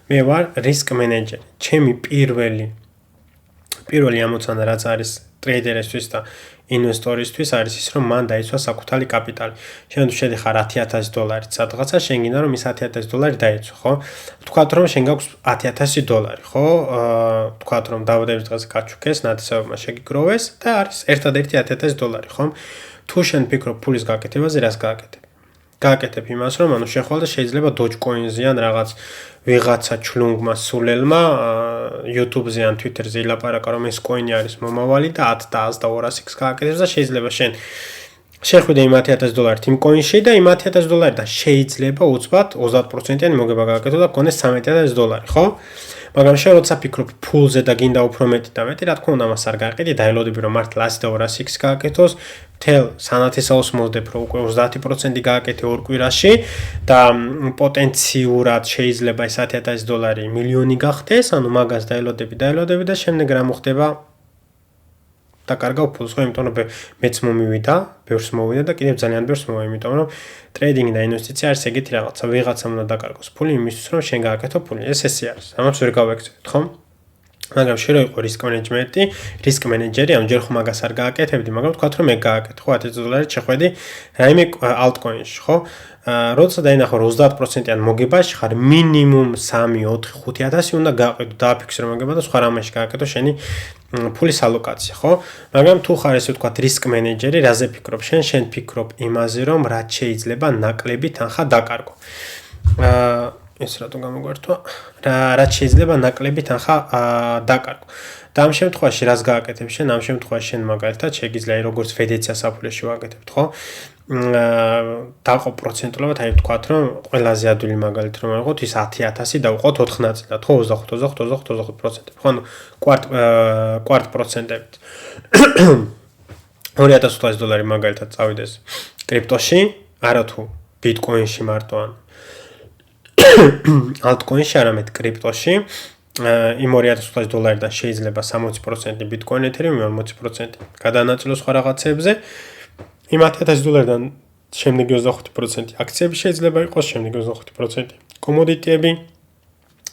მე ვარ risk manager-ი. ჩემი პირველი ამოცანა რაც არის ტრეიდერისთვის და ინვესტორისთვის არის ის რომ მან დაიცვა საკუთარი კაპიტალი. შენ თუ შედიხარ $10,000 სადღაცა, შენ გინდა რომ ის $10,000 დაიცვა, ხო? ვთქვათ რომ შენ გაქვს $10,000, ხო? ვთქვათ რომ დაბადების დღეზე გაჩუქეს, ნათესავებმა შეგიგროვეს და არის ერთადერთი $10,000, ხო? თუ შენ ფიქრობ ფულის გაკეთებაზე, რას გააკეთებ? გააკეთებ იმას, რომ ანუ შეხვალ და შეიძლება Dogecoin-ზე ან რაღაც ვიღაცა ჩლუნგმა სულელმა YouTube-ზე ან Twitter-ზე ილაპარაკა რომ ეს coin-ი არის მომავალი და 10 და 100 და 200x გააკეთებს და შეიძლება შენ შეხვიდე იმ $10,000 იმ coin-ში და იმ $10,000 და შეიძლება უცბად 30%-იანი მოგება გააკეთო და გქონდეს $13,000, ხო? მაგრამ შენ როცა ფიქრობ ფულზე და გინდა უფრო მეტი და მეტი, რა თქმა უნდა მას არ გააკეთე, დაელოდები რომ მართლა 100 და 200x გააკეთოს, მთელ სანათესაოს მოძდებ რომ უკვე 30% გააკეთე ორ კვირაში და პოტენციურად შეიძლება ეს $10,000 მილიონი გახდეს, ანუ მაგას დაელოდები და შემდეგ რა მოხდება? დაკარგავ ფულს, ხო, იმიტომ რომ მეც მომივიდა, ბევრს მოვიდა და კიდევ ძალიან ბევრს მოვა, იმიტომ რომ ტრეიდინგი და ინვესტიცია არის ეგეთი რაღაცა, ვიღაცამ უნდა დაკარგოს ფული იმისთვის, რომ შენ გააკეთო ფული. ეს არის. ამას ვერ გავექცევით, ხო? მაგრამ შენ რო იყო risk management-ი, risk manager-ი, ამ ჯერ ხომ მაგას არ გააკეთებდი, მაგრამ ვთქვათ რომ ეგ გააკეთე, ხო, $10,000 შეხვედი რაიმე altcoin-ში, ხო? როცა დაინახო 30%-იან მოგებაში ხარ, მინიმუმ 3, 4, 5,000 უნდა გააყიდო, დააფიქსირო მოგება და სხვა რამეში გააკეთო შენი ფულის ალოკაცია, ხო? მაგრამ თუ ხარ ესე ვთქვათ risk manager-ი, რაზე ფიქრობ შენ? შენ ფიქრობ იმაზე, რომ რაც შეიძლება ნაკლები თანხა დაკარგო. ეს რატო გამოგვართვა? რაც შეიძლება ნაკლები თანხა დაკარგო. და ამ შემთხვევაში რას გააკეთებ შენ? ამ შემთხვევაში შენ მაგალითად შეგიძლია როგორც ფედეცია საფულეში ვაკეთებთ, ხო? დაყო პროცენტულად, აი ვთქვათ რომ ყველაზე ადვილი მაგალითად რომ ვიყოთ ის 10,000 და ვიყოთ 4 ნაწილად, ხო? 25%, ხო? ანუ კვარტ პროცენტებით. $2,500 მაგალითად წავიდეს კრიპტოში, არა თუ ბიტკოინში მარტო ან altcoin-ში, არამედ კრიპტოში. იმ $2,500-დან შეიძლება 60% ბიტკოინ ეთერიუმი, 40% გადაანაწილო სხვა რაღაცებზე. იმ $10,000-დან შემდეგი 25% აქციები შეიძლება იყოს, შემდეგი 25% კომოდიტიები,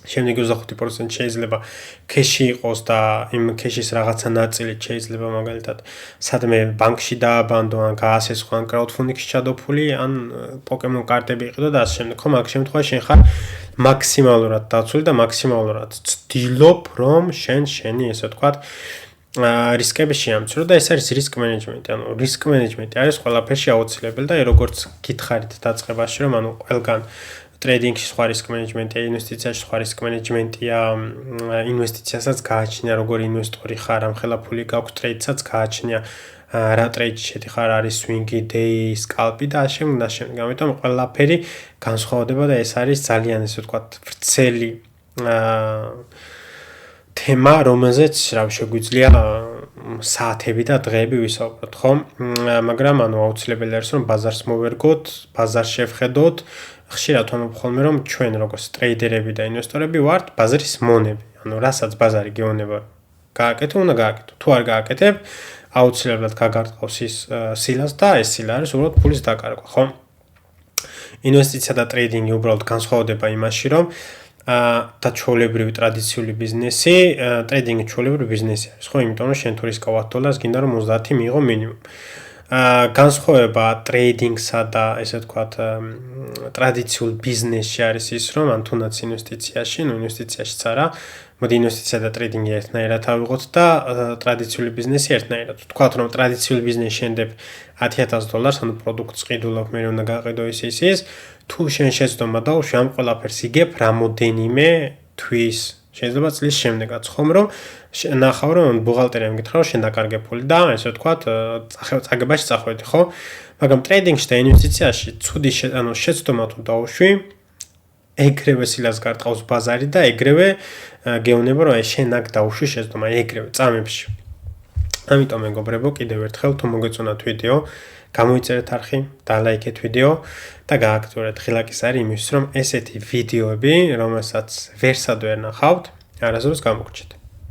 შემდეგი 25% შეიძლება ქეში იყოს და იმ ქეშის რაღაცა ნაწილი შეიძლება მაგალითად სადმე ბანკში დააბანდო, ან გაასესხო, ან crowdfunding-ში ჩადო ფული, ან პოკემონ კარტები იყიდო და ასე შემდეგ. ხო, მაგ შემთხვევაში შენ ხარ მაქსიმალურად დაცული და მაქსიმალურად ცდილობ რომ შენი ესე ვთქვათ რისკები შეამცრო და ეს არის risk management-ი. ანუ risk management-ი არის ყველაფერში აუცილებელი და როგორც გითხარით დაწყებაში რომ ანუ ყველგან ტრეიდინგში სხვა risk management-ია, ინვესტიციაში სხვა risk management-ია, ინვესტიციასაც გააჩნია როგორი ინვესტორი ხარ, ამ ხელა ფული გაქვს, ტრეიდსაც გააჩნია, რა ტრეიდში შედიხარ, არის swing-ი, day, scalp-ი და ასე შემდეგ. ამიტომ ყველაფერი განსხვავდება და ეს არის ძალიან ესე ვთქვათ ვრცელი თემა, რომელზეც რა შეგვიძლია საათები და დღეები ვისაუბროთ, ხო? მაგრამ ანუ აუცილებელი არის რომ ბაზარს მოვერგოთ, ბაზარს შევხედოთ. ხშირად ვამბობ ხოლმე რომ ჩვენ როგორც ტრეიდერები და ინვესტორები ვართ ბაზრის მონები. ანუ რასაც ბაზარი გეუბნება გააკეთო, უნდა გააკეთო. თუ არ გააკეთებ, აუცილებლად გაგარტყავს ის სილას და ეს სილა არის უბრალოდ ფულის დაკარგვა, ხო? ინვესტიცია და ტრეიდინგი უბრალოდ განსხვავდება იმაში, რომ და ჩვეულებრივი ტრადიციული ბიზნესი, ტრეიდინგი ჩვეულებრივი ბიზნესი არის, ხო? იმიტომ რომ შენ თუ რისკავ $10 გინდა რომ 30 მიიღო მინიმუმ. განსხვავება ტრეიდინგსა და ესე ვთქვათ ტრადიციულ ბიზნესში არის ის, რომ ან თუნდაც ინვესტიციაში, ინვესტიციაშიც არა, მოდი ინვესტიცია და ტრეიდინგი ერთნაირად ავიღოთ და ტრადიციული ბიზნესი ერთნაირად. Ვთქვათ, რომ ტრადიციული ბიზნესში შენდებ $10,000, ანუ პროდუქტს ყიდულობ, მე უნდა გაყიდო ის. თუ შენ შეცდომა დაუშვი ამ ყველაფერს იგებ რამოდენიმე თვის შეიძლება წლის შემდეგაც ხომ რომ ნახავ რომ ბუღალტერიამ გითხრა რომ შენ დაკარგებული და ესე ვთქვათ წაგებაში წახვედი ხო მაგრამ ტრეიდინგში და ინვესტიციაში ცუდი ანუ შეცდომა თუ დაუშვი ეგრევე სილას გარტყავს ბაზარი და ეგრევე გეუბნება რომ შენ აქ დაუშვი შეცდომა ეგრევე წამებში ამიტომ მეგობრებო კიდევ ერთხელ თუ მოგეწონათ ვიდეო გამოიწერეთ არხი და ლაიქეთ ვიდეო და გააქტიურეთ ღილაკის არი იმისთვის რომ ესეთი ვიდეოები რომელსაც ვერსად ვერ ნახავთ არასდროს გამოგრჩეთ